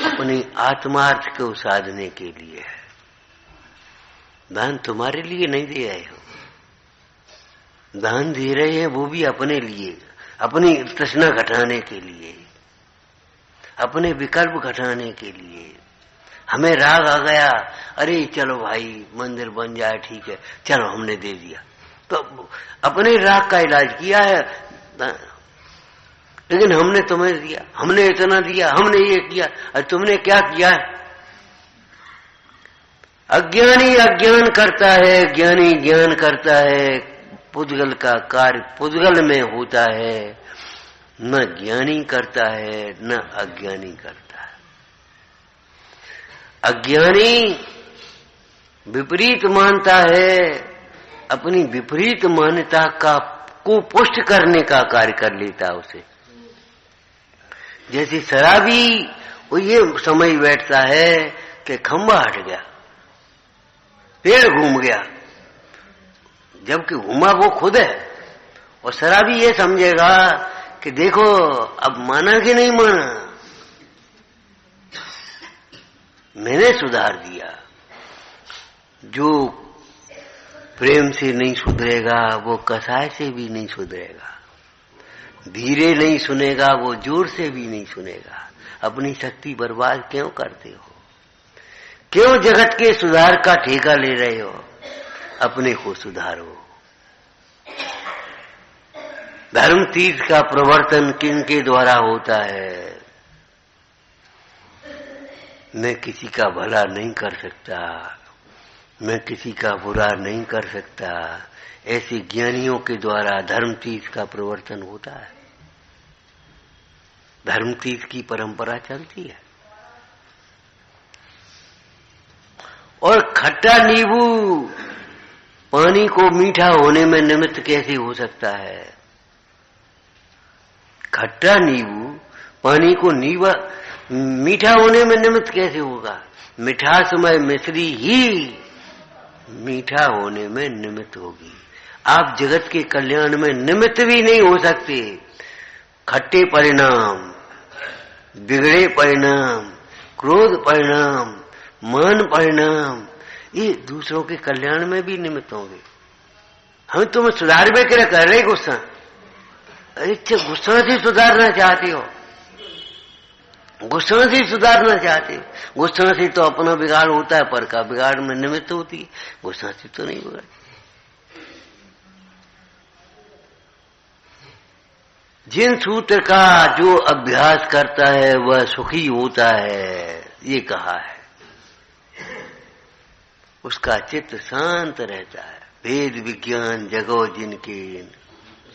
अपने आत्मार्थ को साधने के लिए है। दान तुम्हारे लिए नहीं दे रहे हो, दान दे रहे हैं वो भी अपने लिए, अपनी तृष्णा घटाने के लिए, अपने विकल्प घटाने के लिए। हमें राग आ गया, अरे चलो भाई मंदिर बन जाए, ठीक है चलो हमने दे दिया, तो अपने राग का इलाज किया है। लेकिन हमने तुम्हें दिया, हमने इतना दिया, हमने ये किया, और तुमने क्या किया? अज्ञानी अज्ञान करता है, ज्ञानी ज्ञान करता है। पुद्गल का कार्य पुद्गल में होता है, न ज्ञानी करता है न अज्ञानी करता है। अज्ञानी विपरीत मानता है, अपनी विपरीत मान्यता को पुष्ट करने का कार्य कर लेता है उसे। जैसे शराबी वो ये समझ बैठता है कि खंबा हट गया, पेड़ घूम गया, जबकि घूमा वो खुद है। और शराबी ये समझेगा कि देखो अब माना कि नहीं माना, मैंने सुधार दिया। जो प्रेम से नहीं सुधरेगा वो कसाय से भी नहीं सुधरेगा, धीरे नहीं सुनेगा वो जोर से भी नहीं सुनेगा। अपनी शक्ति बर्बाद क्यों करते हो? क्यों जगत के सुधार का ठेका ले रहे हो? अपने को सुधारो। धर्म तीर्थ का प्रवर्तन किनके द्वारा होता है? मैं किसी का भला नहीं कर सकता, मैं किसी का बुरा नहीं कर सकता। ऐसे ज्ञानियों के द्वारा धर्म तीर्थ का प्रवर्तन होता है। धर्म तीर्थ की परंपरा चलती है। और खट्टा नींबू पानी को मीठा होने में निमित्त कैसे हो सकता है? खट्टा नींबू पानी को मीठा होने में निमित्त कैसे होगा? मिठासमय मिश्री ही मीठा होने में निमित्त होगी। आप जगत के कल्याण में निमित्त भी नहीं हो सकते। खट्टे परिणाम, बिगड़े परिणाम, क्रोध परिणाम, मान परिणाम, ये दूसरों के कल्याण में भी निमित्त होंगे। हम तुम्हें सुधार में क्या कर रहे गुस्सा? अरे गुस्सा से सुधारना चाहते हो, गुस्सा से सुधारना चाहते हो। गुस्सा से तो अपना बिगाड़ होता है, पर का बिगाड़ में निमित्त होती है, गुस्सा से तो नहीं बिगड़। जिन सूत्र का जो अभ्यास करता है वह सुखी होता है, ये कहा है। उसका चित्त शांत रहता है। वेद विज्ञान जगो जिनके,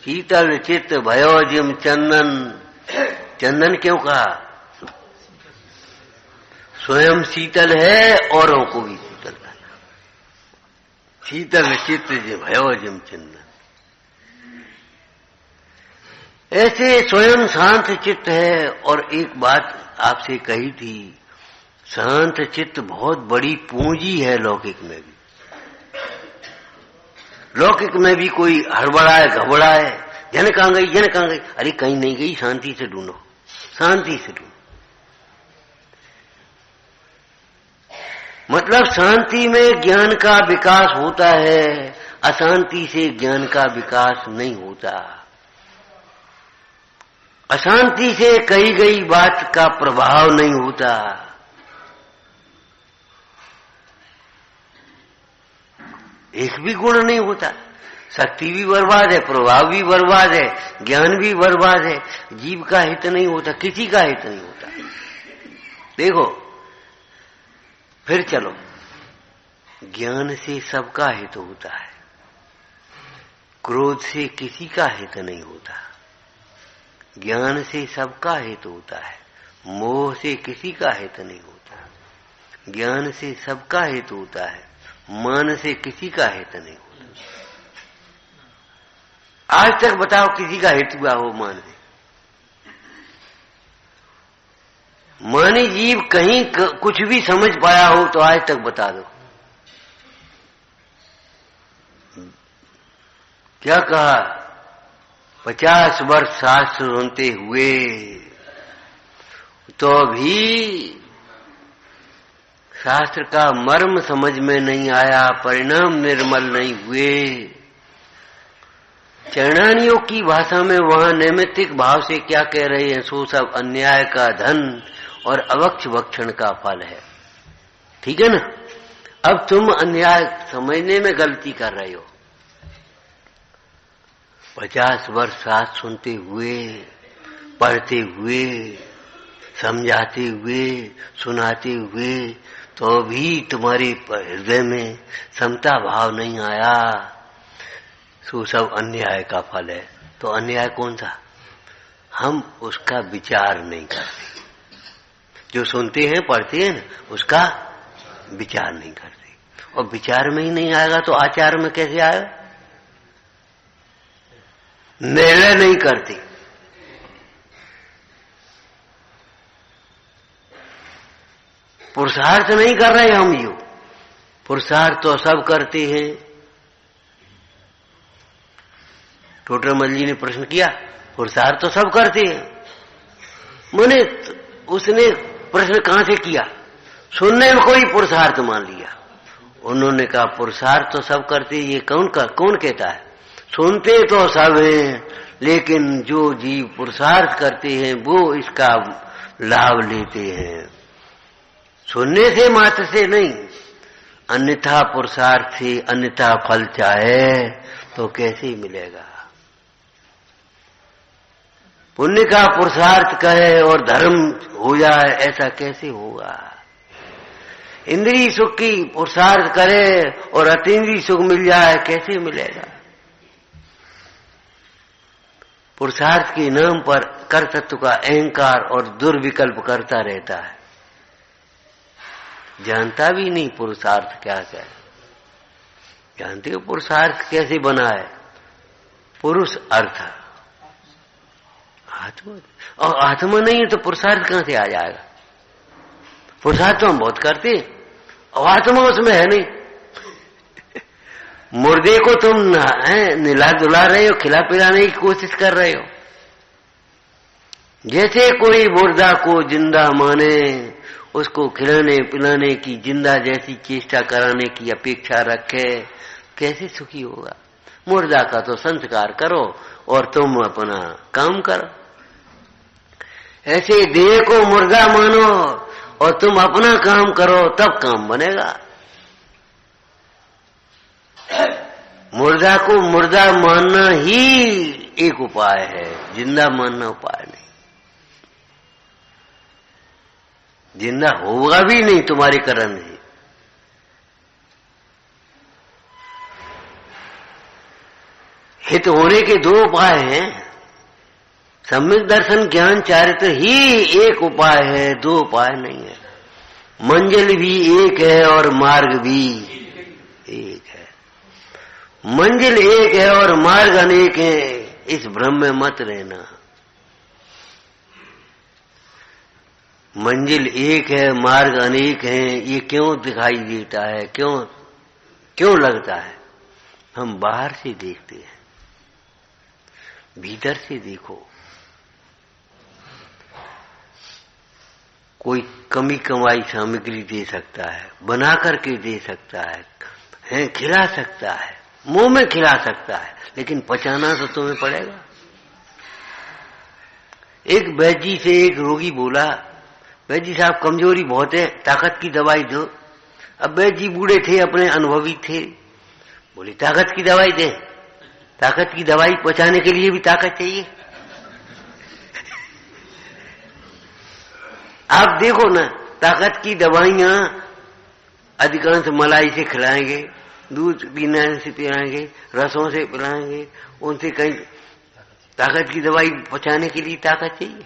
शीतल चित्त भयो जिम चंदन। चंदन क्यों कहा? स्वयं शीतल है, औरों को भी शीतल करना। शीतल चित्त भयो जिम चंदन। ऐसे स्वयं शांत चित्त है। और एक बात आपसे कही थी, शांत चित्त बहुत बड़ी पूंजी है लौकिक में भी। लौकिक में भी कोई हड़बड़ाए घबराए, जन कहाँ गई, जन कहाँ गई, अरे कहीं नहीं गई, शांति से ढूंढो, शांति से ढूंढो। मतलब शांति में ज्ञान का विकास होता है, अशांति से ज्ञान का विकास नहीं होता। अशांति से कही गई बात का प्रभाव नहीं होता। एक भी गुण नहीं होता। शक्ति भी बर्बाद है, प्रभाव भी बर्बाद है, ज्ञान भी बर्बाद है। जीव का हित नहीं होता, किसी का हित नहीं होता। देखो फिर चलो, ज्ञान से सबका हित होता है, क्रोध से किसी का हित नहीं होता। ज्ञान से सबका हित होता है, मोह से किसी का हित नहीं होता। ज्ञान से सबका हित होता है, मान से किसी का हित नहीं होता। आज तक बताओ किसी का हित हुआ हो मान से? मानी जीव कहीं कुछ भी समझ पाया हो तो आज तक बता दो। क्या कहा? 50 वर्ष शास्त्र सुनते हुए तो भी शास्त्र का मर्म समझ में नहीं आया, परिणाम निर्मल नहीं हुए। चरणानियों की भाषा में वहां नैमित्तिक भाव से क्या कह रहे हैं? सो सब अन्याय का धन और अवक्ष भक्षण का फल है। ठीक है ना? अब तुम अन्याय समझने में गलती कर रहे हो। 50 वर्ष शास्त्र सुनते हुए, पढ़ते हुए, समझाते हुए, सुनाते हुए तो भी तुम्हारे हृदय में समता भाव नहीं आया। सो सब अन्याय का फल है। तो अन्याय कौन सा? हम उसका विचार नहीं करते। जो सुनते हैं पढ़ते हैं ना, उसका विचार नहीं करते। और विचार में ही नहीं आएगा तो आचार में कैसे आएगा? निर्णय नहीं करते। पुरुषार्थ नहीं कर रहे हम। यो पुरुषार्थ तो सब करते हैं। टोटरमल जी ने प्रश्न किया, पुरुषार्थ तो सब करते हैं। मैंने उसने प्रश्न कहां से किया? सुनने में कोई पुरुषार्थ मान लिया। उन्होंने कहा पुरुषार्थ तो सब करते, ये कौन कहता है? सुनते तो सब हैं, लेकिन जो जीव पुरुषार्थ करते हैं वो इसका लाभ लेते हैं। सुनने से मात्र से नहीं, अन्यथा पुरुषार्थ से अन्यथा फल चाहे तो कैसे मिलेगा? पुण्य का पुरुषार्थ करे और धर्म हो जाए, ऐसा कैसे होगा? इंद्रिय सुख की पुरुषार्थ करे और अतीन्द्रिय सुख मिल जाए, कैसे मिलेगा? पुरुषार्थ के नाम पर कर्तृत्व का अहंकार और दुर्विकल्प करता रहता है। जानता भी नहीं पुरुषार्थ क्या है। जानते हो पुरुषार्थ कैसे बना है? पुरुष अर्थ, आत्मा। और आत्मा नहीं है तो पुरुषार्थ कहां से आ जाएगा? पुरुषार्थ तो हम बहुत करते हैं और आत्मा उसमें है नहीं। मुर्दे को तुम निला दुला रहे हो, खिला पिलाने की कोशिश कर रहे हो। जैसे कोई मुर्दा को जिंदा माने, उसको खिलाने पिलाने की, जिंदा जैसी चेष्टा कराने की अपेक्षा रखे, कैसे सुखी होगा? मुर्दा का तो संस्कार करो और तुम अपना काम करो। ऐसे देह को मुर्दा मानो और तुम अपना काम करो, तब काम बनेगा। मुर्दा को मुर्दा मानना ही एक उपाय है, जिंदा मानना उपाय नहीं। जिंदा होगा भी नहीं तुम्हारे कर्म से। हित होने के 2 उपाय हैं। सम्यक दर्शन ज्ञान चारित्र ही एक उपाय है, 2 उपाय नहीं है। मंजिल भी एक है और मार्ग भी एक है। मंजिल एक है और मार्ग अनेक है, इस भ्रम में मत रहना। मंजिल एक है, मार्ग अनेक है, ये क्यों दिखाई देता है? क्यों लगता है? हम बाहर से देखते हैं, भीतर से देखो। कोई कमी कमाई सामग्री दे सकता है, बना करके दे सकता है, खिला सकता है, मुंह में खिला सकता है, लेकिन पचाना तो तुम्हें पड़ेगा। एक वैद्य जी से एक रोगी बोला, वैद्य जी साहब कमजोरी बहुत है, ताकत की दवाई दो। अब वैद्य जी बूढ़े थे, अपने अनुभवी थे, बोले ताकत की दवाई दे। ताकत की दवाई पचाने के लिए भी ताकत चाहिए। आप देखो ना, ताकत की दवाइयां अधिकांश मलाई से खिलाएंगे, दूध पीने से पिलाएंगे, रसों से पिलाएंगे, उनसे कहीं ताकत की दवाई पचाने के लिए ताकत चाहिए।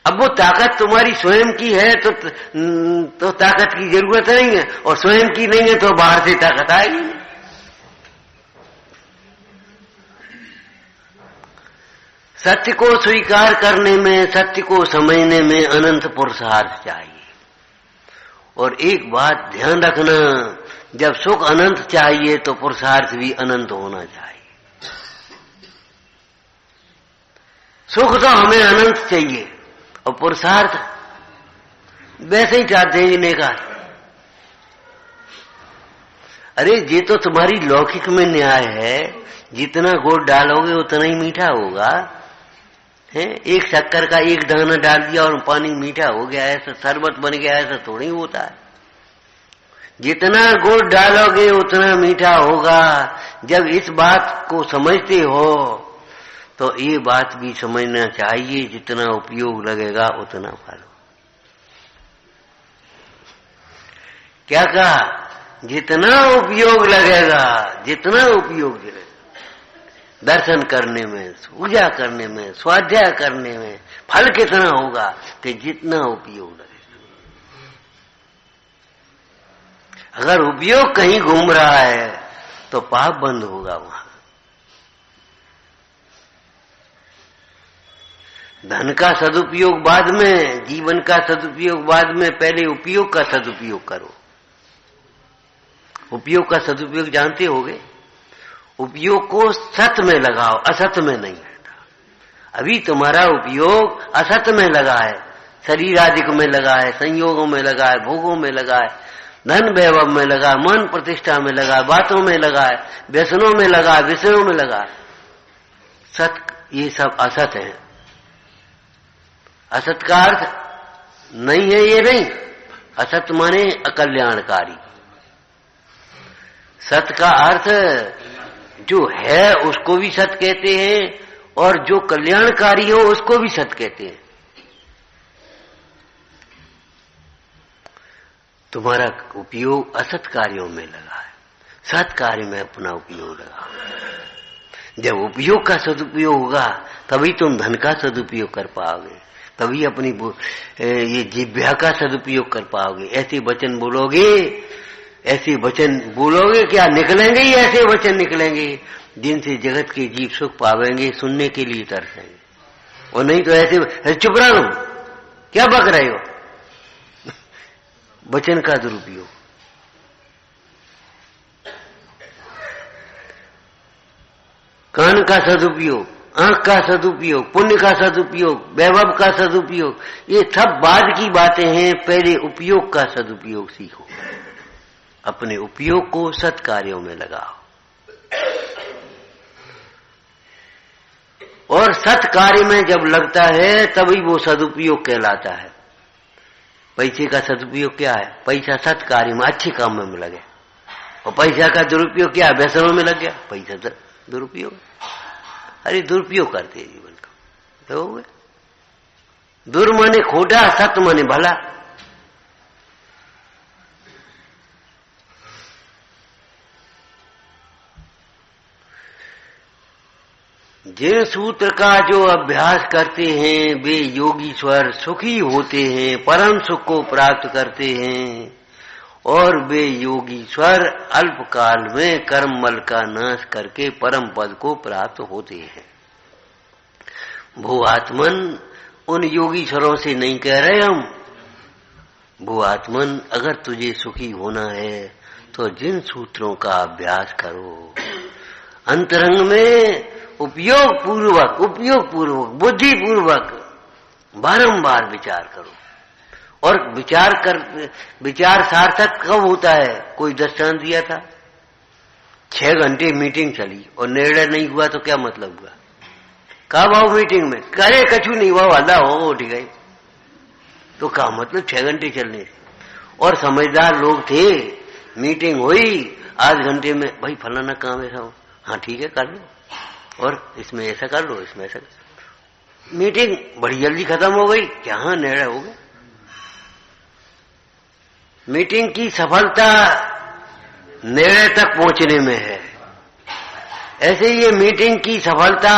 अब वो ताकत तुम्हारी स्वयं की है तो ताकत की जरूरत नहीं है, और स्वयं की नहीं है तो बाहर से ताकत आएगी। सत्य को स्वीकार करने में, सत्य को समझने में अनंत पुरुषार्थ चाहिए। और एक बात ध्यान रखना, जब सुख अनंत चाहिए तो पुरुषार्थ भी अनंत होना चाहिए। सुख तो हमें अनंत चाहिए और पुरुषार्थ वैसे ही चाहते हैं नेकार। अरे ये तो तुम्हारी लौकिक में न्याय है, जितना गुड़ डालोगे उतना ही मीठा होगा। है, एक शक्कर का एक दाना डाल दिया और पानी मीठा हो गया, ऐसा शरबत बन गया, ऐसा थोड़ी होता है। जितना गुड़ डालोगे उतना मीठा होगा। जब इस बात को समझते हो तो ये बात भी समझना चाहिए, जितना उपयोग लगेगा उतना फल। क्या कहा? जितना उपयोग लगेगा, जितना उपयोग लगेगा, दर्शन करने में, पूजा करने में, स्वाध्याय करने में फल कितना होगा कि जितना उपयोग लगेगा। अगर उपयोग कहीं घूम रहा है तो पाप बंद होगा वहां। धन का सदुपयोग बाद में, जीवन का सदुपयोग बाद में, पहले उपयोग का सदुपयोग करो। उपयोग का सदुपयोग जानते होगे? उपयोग को सत में लगाओ, असत में नहीं। अभी तुम्हारा उपयोग असत में लगा है, शरीर आदि में लगा है, संयोगों में लगा है, भोगों में लगा है, धन वैभव में लगा, मन प्रतिष्ठा में लगा, बातों में लगा है, व्यसनों में लगा, विषयों में लगा। सत, ये सब असत है। असत का अर्थ नहीं है ये नहीं, असत माने अकल्याणकारी। सत का अर्थ जो है उसको भी सत कहते हैं, और जो कल्याणकारी हो उसको भी सत कहते हैं। तुम्हारा उपयोग असत कार्यों में लगा है, सत कार्य में अपना उपयोग लगा। जब उपयोग का सदुपयोग होगा तभी तुम धन का सदुपयोग कर पाओगे, तभी अपनी ये जिह्वा का सदुपयोग कर पाओगे। ऐसे वचन बोलोगे, ऐसे वचन बोलोगे, क्या निकलेंगे ही ऐसे वचन निकलेंगे जिनसे जगत के जीव सुख पावेंगे, suनने के लिए तरसेंगे। और नहीं तो ऐसे चुप रहो, क्या बक रहे हो। वचन का दुरुपयोग। कान का सदुपयोग, आंख का सदुपयोग, पुण्य का सदुपयोग, वैभव का सदुपयोग, ये सब बाद की बातें हैं। पहले उपयोग का सदुपयोग सीखो, अपने उपयोग को सत कार्यों में लगाओ। और सत कार्य में जब लगता है तभी वो सदुपयोग कहलाता है। पैसे का सदुपयोग क्या है? पैसा सत कार्य में, अच्छे काम में लगे। और पैसा का दुरुपयोग क्या है? व्यसनों में लग गया, पैसा दुरुपयोग। अरे दुरुपयोग करते हैं जीवन का, देखोगे। दुर माने खोटा, सत माने भला। जिन सूत्र का जो अभ्यास करते हैं वे योगीश्वर सुखी होते हैं, परम सुख को प्राप्त करते हैं। और वे योगीश्वर अल्पकाल में कर्ममल का नाश करके परम पद को प्राप्त होते हैं। भू आत्मन, उन योगीश्वरों से नहीं कह रहे हम। भू आत्मन, अगर तुझे सुखी होना है तो जिन सूत्रों का अभ्यास करो, अंतरंग में उपयोग पूर्वक, बुद्धि पूर्वक, बारंबार विचार करो। और विचार सार्थक कब होता है? कोई दृष्टांत दिया था, 6 घंटे मीटिंग चली और निर्णय नहीं हुआ तो क्या मतलब हुआ? कब आओ मीटिंग में? करे कछु नहीं हुआ, वादा हो उठ गए, तो क्या मतलब 6 घंटे चलने से? और समझदार लोग थे, मीटिंग हुई, आध घंटे में भाई फलाना काम ऐसा हो, हाँ ठीक है कर लो, और इसमें ऐसा कर लो, इसमें ऐसा कर लो। मीटिंग बड़ी जल्दी खत्म हो गई, क्या हाँ निर्णय हो गया। मीटिंग की सफलता निर्णय तक पहुंचने में है। ऐसे ये मीटिंग की सफलता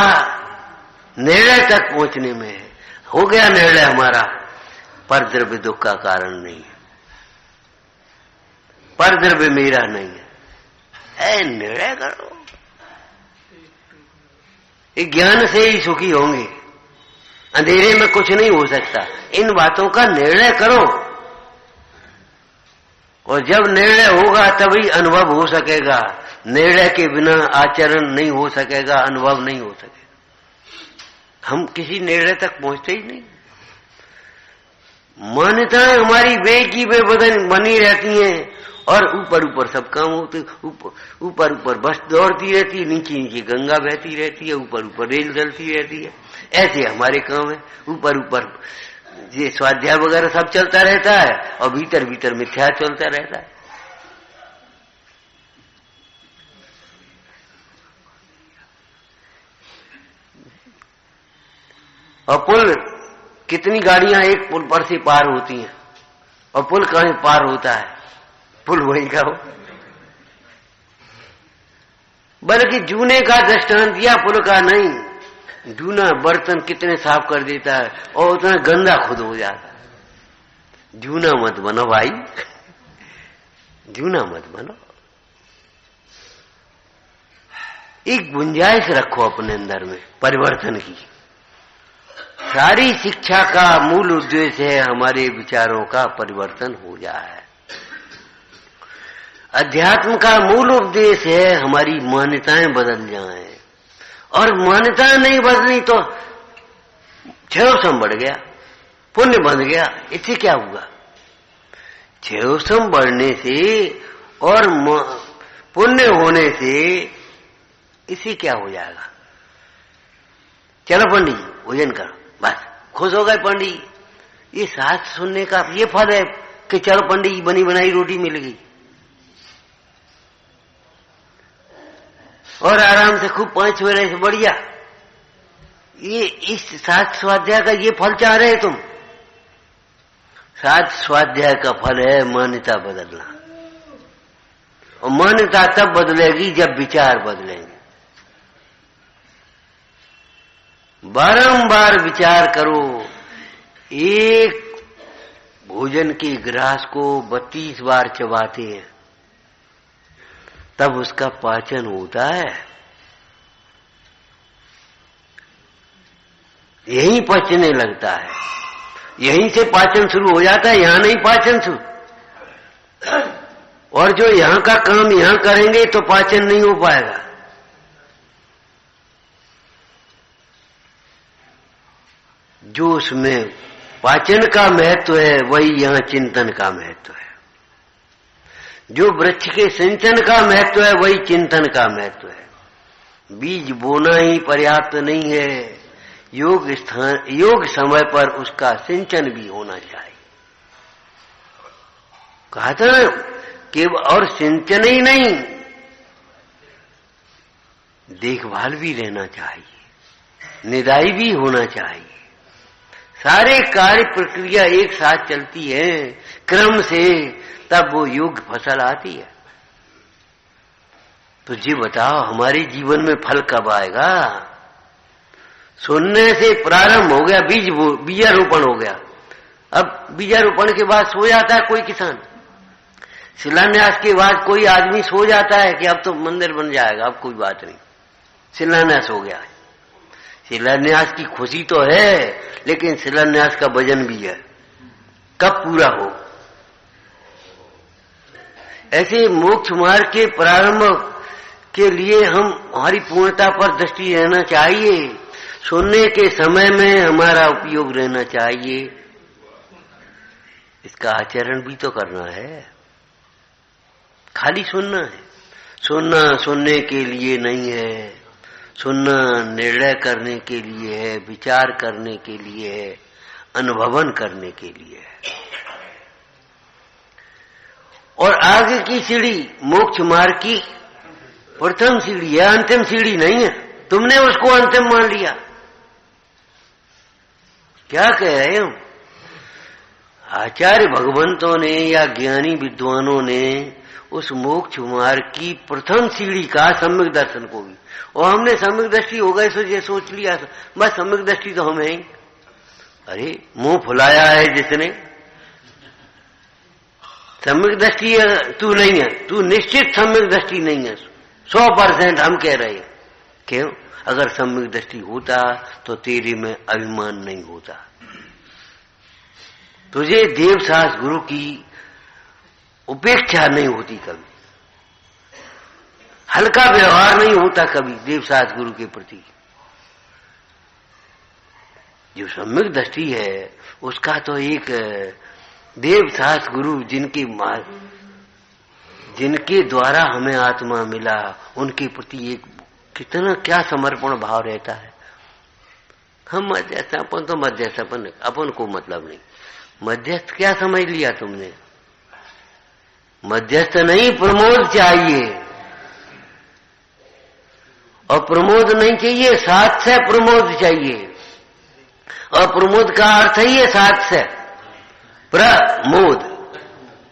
निर्णय तक पहुंचने में है। हो गया निर्णय हमारा, पर द्रव्य दुख का कारण नहीं है, पर द्रव्य मेरा नहीं है। निर्णय करो, ज्ञान से ही सुखी होंगे, अंधेरे में कुछ नहीं हो सकता। इन बातों का निर्णय करो, और जब निर्णय होगा तभी अनुभव हो सकेगा। निर्णय के बिना आचरण नहीं हो सकेगा, अनुभव नहीं हो सकेगा। हम किसी निर्णय तक पहुंचते ही नहीं। मान्यताएं हमारी वे की वे बनी रहती हैं, और ऊपर ऊपर सब काम होते, ऊपर ऊपर बस दौड़ती रहती है, नीचे नीचे गंगा बहती रहती है, ऊपर ऊपर रेल चलती रहती है। ऐसे हमारे काम है, ऊपर ऊपर ये स्वाध्याय वगैरह सब चलता रहता है, और भीतर भीतर मिथ्या चलता रहता है। और पुल, कितनी गाड़ियां एक पुल पर से पार होती हैं, और पुल कहीं पार होता है? पुल वहीं का हो। बल्कि जूने का दृष्टांत दिया, पुल का नहीं। जूना बर्तन कितने साफ कर देता है, और उतना गंदा खुद हो जाता है। जूना मत बनो भाई, जूना मत बनो। एक गुंजाइश रखो अपने अंदर में परिवर्तन की। सारी शिक्षा का मूल उद्देश्य है हमारे विचारों का परिवर्तन हो जाए। अध्यात्म का मूल उद्देश्य है हमारी मान्यताएं बदल जाएं, और मान्यताएं नहीं बदली तो क्षयोसम बढ़ गया, पुण्य बन गया। इससे क्या हुआ? क्षयोसम बढ़ने से और पुण्य होने से इससे क्या हो जाएगा? चलो पंडित जी भोजन करो, बस खुश हो गए पंडित जी। ये शास्त्र सुनने का ये फल है कि चलो पंडित जी बनी बनाई रोटी मिल गई, और आराम से खूब 5 बजे से बढ़िया। ये इस शास्त्र स्वाध्याय का ये फल चाह रहे तुम? शास्त्र स्वाध्याय का फल है मान्यता बदलना, और मान्यता तब बदलेगी जब विचार बदलेंगे। बारंबार विचार करो। एक भोजन के ग्रास को 32 बार चबाते हैं, तब उसका पाचन होता है। यहीं पचने लगता है, यहीं से पाचन शुरू हो जाता है, यहां नहीं पाचन शुरू। और जो यहां का काम यहां करेंगे तो पाचन नहीं हो पाएगा। जो उसमें पाचन का महत्व है वही यहां चिंतन का महत्व है। जो वृक्ष के सिंचन का महत्व है वही चिंतन का महत्व है। बीज बोना ही पर्याप्त नहीं है, योग समय पर उसका सिंचन भी होना चाहिए। कहा था ना कि और सिंचन ही नहीं, देखभाल भी रहना चाहिए, निदाई भी होना चाहिए। सारे कार्य प्रक्रिया एक साथ चलती है क्रम से, तब वो योग्य फसल आती है। तो जी बताओ हमारे जीवन में फल कब आएगा? सुनने से प्रारंभ हो गया, बीजारोपण हो गया। अब बीजारोपण के बाद सो जाता है कोई किसान, शिलान्यास के बाद कोई आदमी सो जाता है कि अब तो मंदिर बन जाएगा, अब कोई बात नहीं, शिलान्यास हो गया है। शिलान्यास की खुशी तो है, लेकिन शिलान्यास का वजन भी है, कब पूरा हो। ऐसे मोक्ष मार्ग के प्रारंभ के लिए हमारी पूर्णता पर दृष्टि रहना चाहिए। सुनने के समय में हमारा उपयोग रहना चाहिए, इसका आचरण भी तो करना है। खाली सुनना है, सुनना सुनने के लिए नहीं है, सुनना निर्णय करने के लिए है, विचार करने के लिए है, अनुभवन करने के लिए है। और आगे की सीढ़ी मोक्ष मार्ग की प्रथम सीढ़ी है, अंतिम सीढ़ी नहीं है। तुमने उसको अंतिम मान लिया। क्या कह रहे हो? आचार्य भगवंतों ने या ज्ञानी विद्वानों ने उस मोक्ष मार्ग की प्रथम सीढ़ी का सम्यक दर्शन को भी, और हमने सम्यक दृष्टि हो गए ये सोच लिया बस सम्यक दृष्टि तो हमें ही। अरे मुंह फुलाया है जिसने, सम्यक दृष्टि तू नहीं है, तू निश्चित सम्यक दृष्टि नहीं है, 100% हम कह रहे हैं। क्यों? अगर सम्यक दृष्टि होता तो तेरे में अभिमान नहीं होता, तुझे देव शास्त्र गुरु की उपेक्षा नहीं होती, कभी हल्का व्यवहार नहीं होता कभी देव शास्त्र गुरु के प्रति। जो सम्यक दृष्टि है उसका तो एक देव शास्त्र गुरु जिनके द्वारा हमें आत्मा मिला, उनके प्रति एक कितना क्या समर्पण भाव रहता है। हम मध्यस्थापन तो मध्यस्थापन, अपन को मतलब नहीं। मध्यस्थ क्या समझ लिया तुमने? मध्यस्थ नहीं, प्रमोद चाहिए। और प्रमोद नहीं चाहिए, साथ से प्रमोद चाहिए। और प्रमोद का अर्थ ही है साथ से प्रमोद।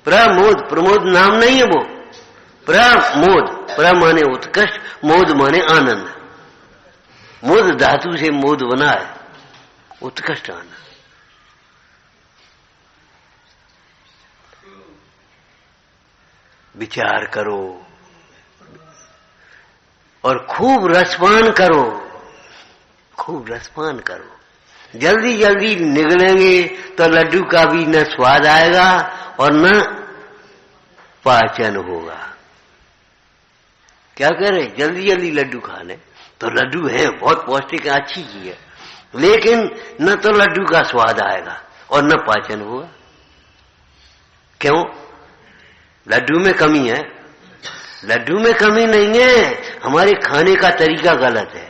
प्रमोद, प्रमोद नाम नहीं है वो, प्रमोद। प्र माने उत्कृष्ट, मोद माने आनंद। मोद धातु से मोद बना है, उत्कृष्ट आनंद। विचार करो और खूब रसपान करो, खूब रसपान करो। जल्दी जल्दी निगलेंगे तो लड्डू का भी न स्वाद आएगा और न पाचन होगा। क्या कह रहे? जल्दी जल्दी लड्डू खा ले तो लड्डू है बहुत पौष्टिक है, अच्छी चीज है, लेकिन न तो लड्डू का स्वाद आएगा और न पाचन होगा। क्यों? लड्डू में कमी है? लड्डू में कमी नहीं है, हमारे खाने का तरीका गलत है।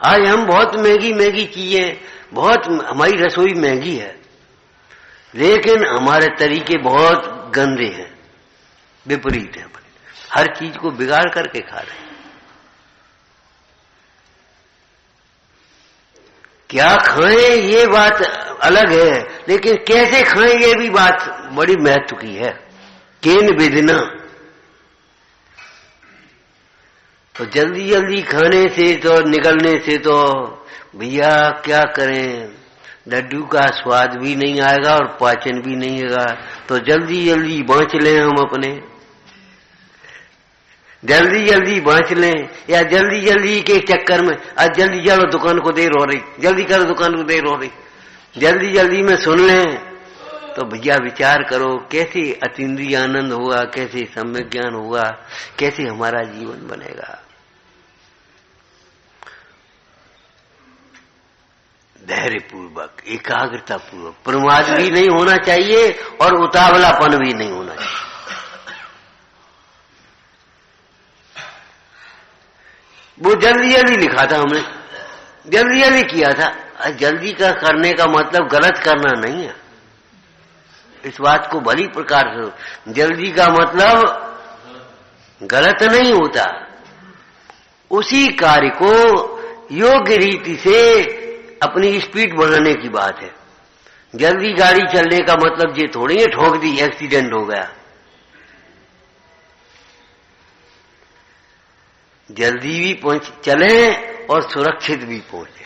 आज हम बहुत महंगी महंगी चीजें, बहुत हमारी रसोई महंगी है, लेकिन हमारे तरीके बहुत गंदे हैं, विपरीत है। हर चीज को बिगाड़ करके खा रहे हैं। क्या खाएं ये बात अलग है, लेकिन कैसे खाएं ये भी बात बड़ी महत्व की है। केन विधिना, तो जल्दी जल्दी खाने से तो निकलने से तो भैया क्या करें, लड्डू का स्वाद भी नहीं आएगा और पाचन भी नहीं होगा। तो जल्दी जल्दी बाँच लें हम अपने, जल्दी जल्दी बाँच लें, या जल्दी जल्दी के चक्कर में आज जल्दी चलो दुकान को देर हो रही, जल्दी करो दुकान को देर हो रही, जल्दी जल्दी में सुन लें। तो भैया विचार करो कैसे अतीन्द्रिय आनंद होगा, कैसे सम्यक ज्ञान होगा, कैसे हमारा जीवन बनेगा। धैर्य पूर्वक, एकाग्रता पूर्वक, प्रमाद भी नहीं होना चाहिए और उतावलापन भी नहीं होना चाहिए। वो जल्दी जल्दी लिखा था हमने, जल्दी जल्दी किया था। जल्दी का करने का मतलब गलत करना नहीं है, इस बात को भली प्रकार से, जल्दी का मतलब गलत नहीं होता। उसी कार्य को योग्य रीति से अपनी स्पीड बढ़ाने की बात है। जल्दी गाड़ी चलने का मतलब ये थोड़ी है ठोक दी एक्सीडेंट हो गया। जल्दी भी चले और सुरक्षित भी पहुंचे।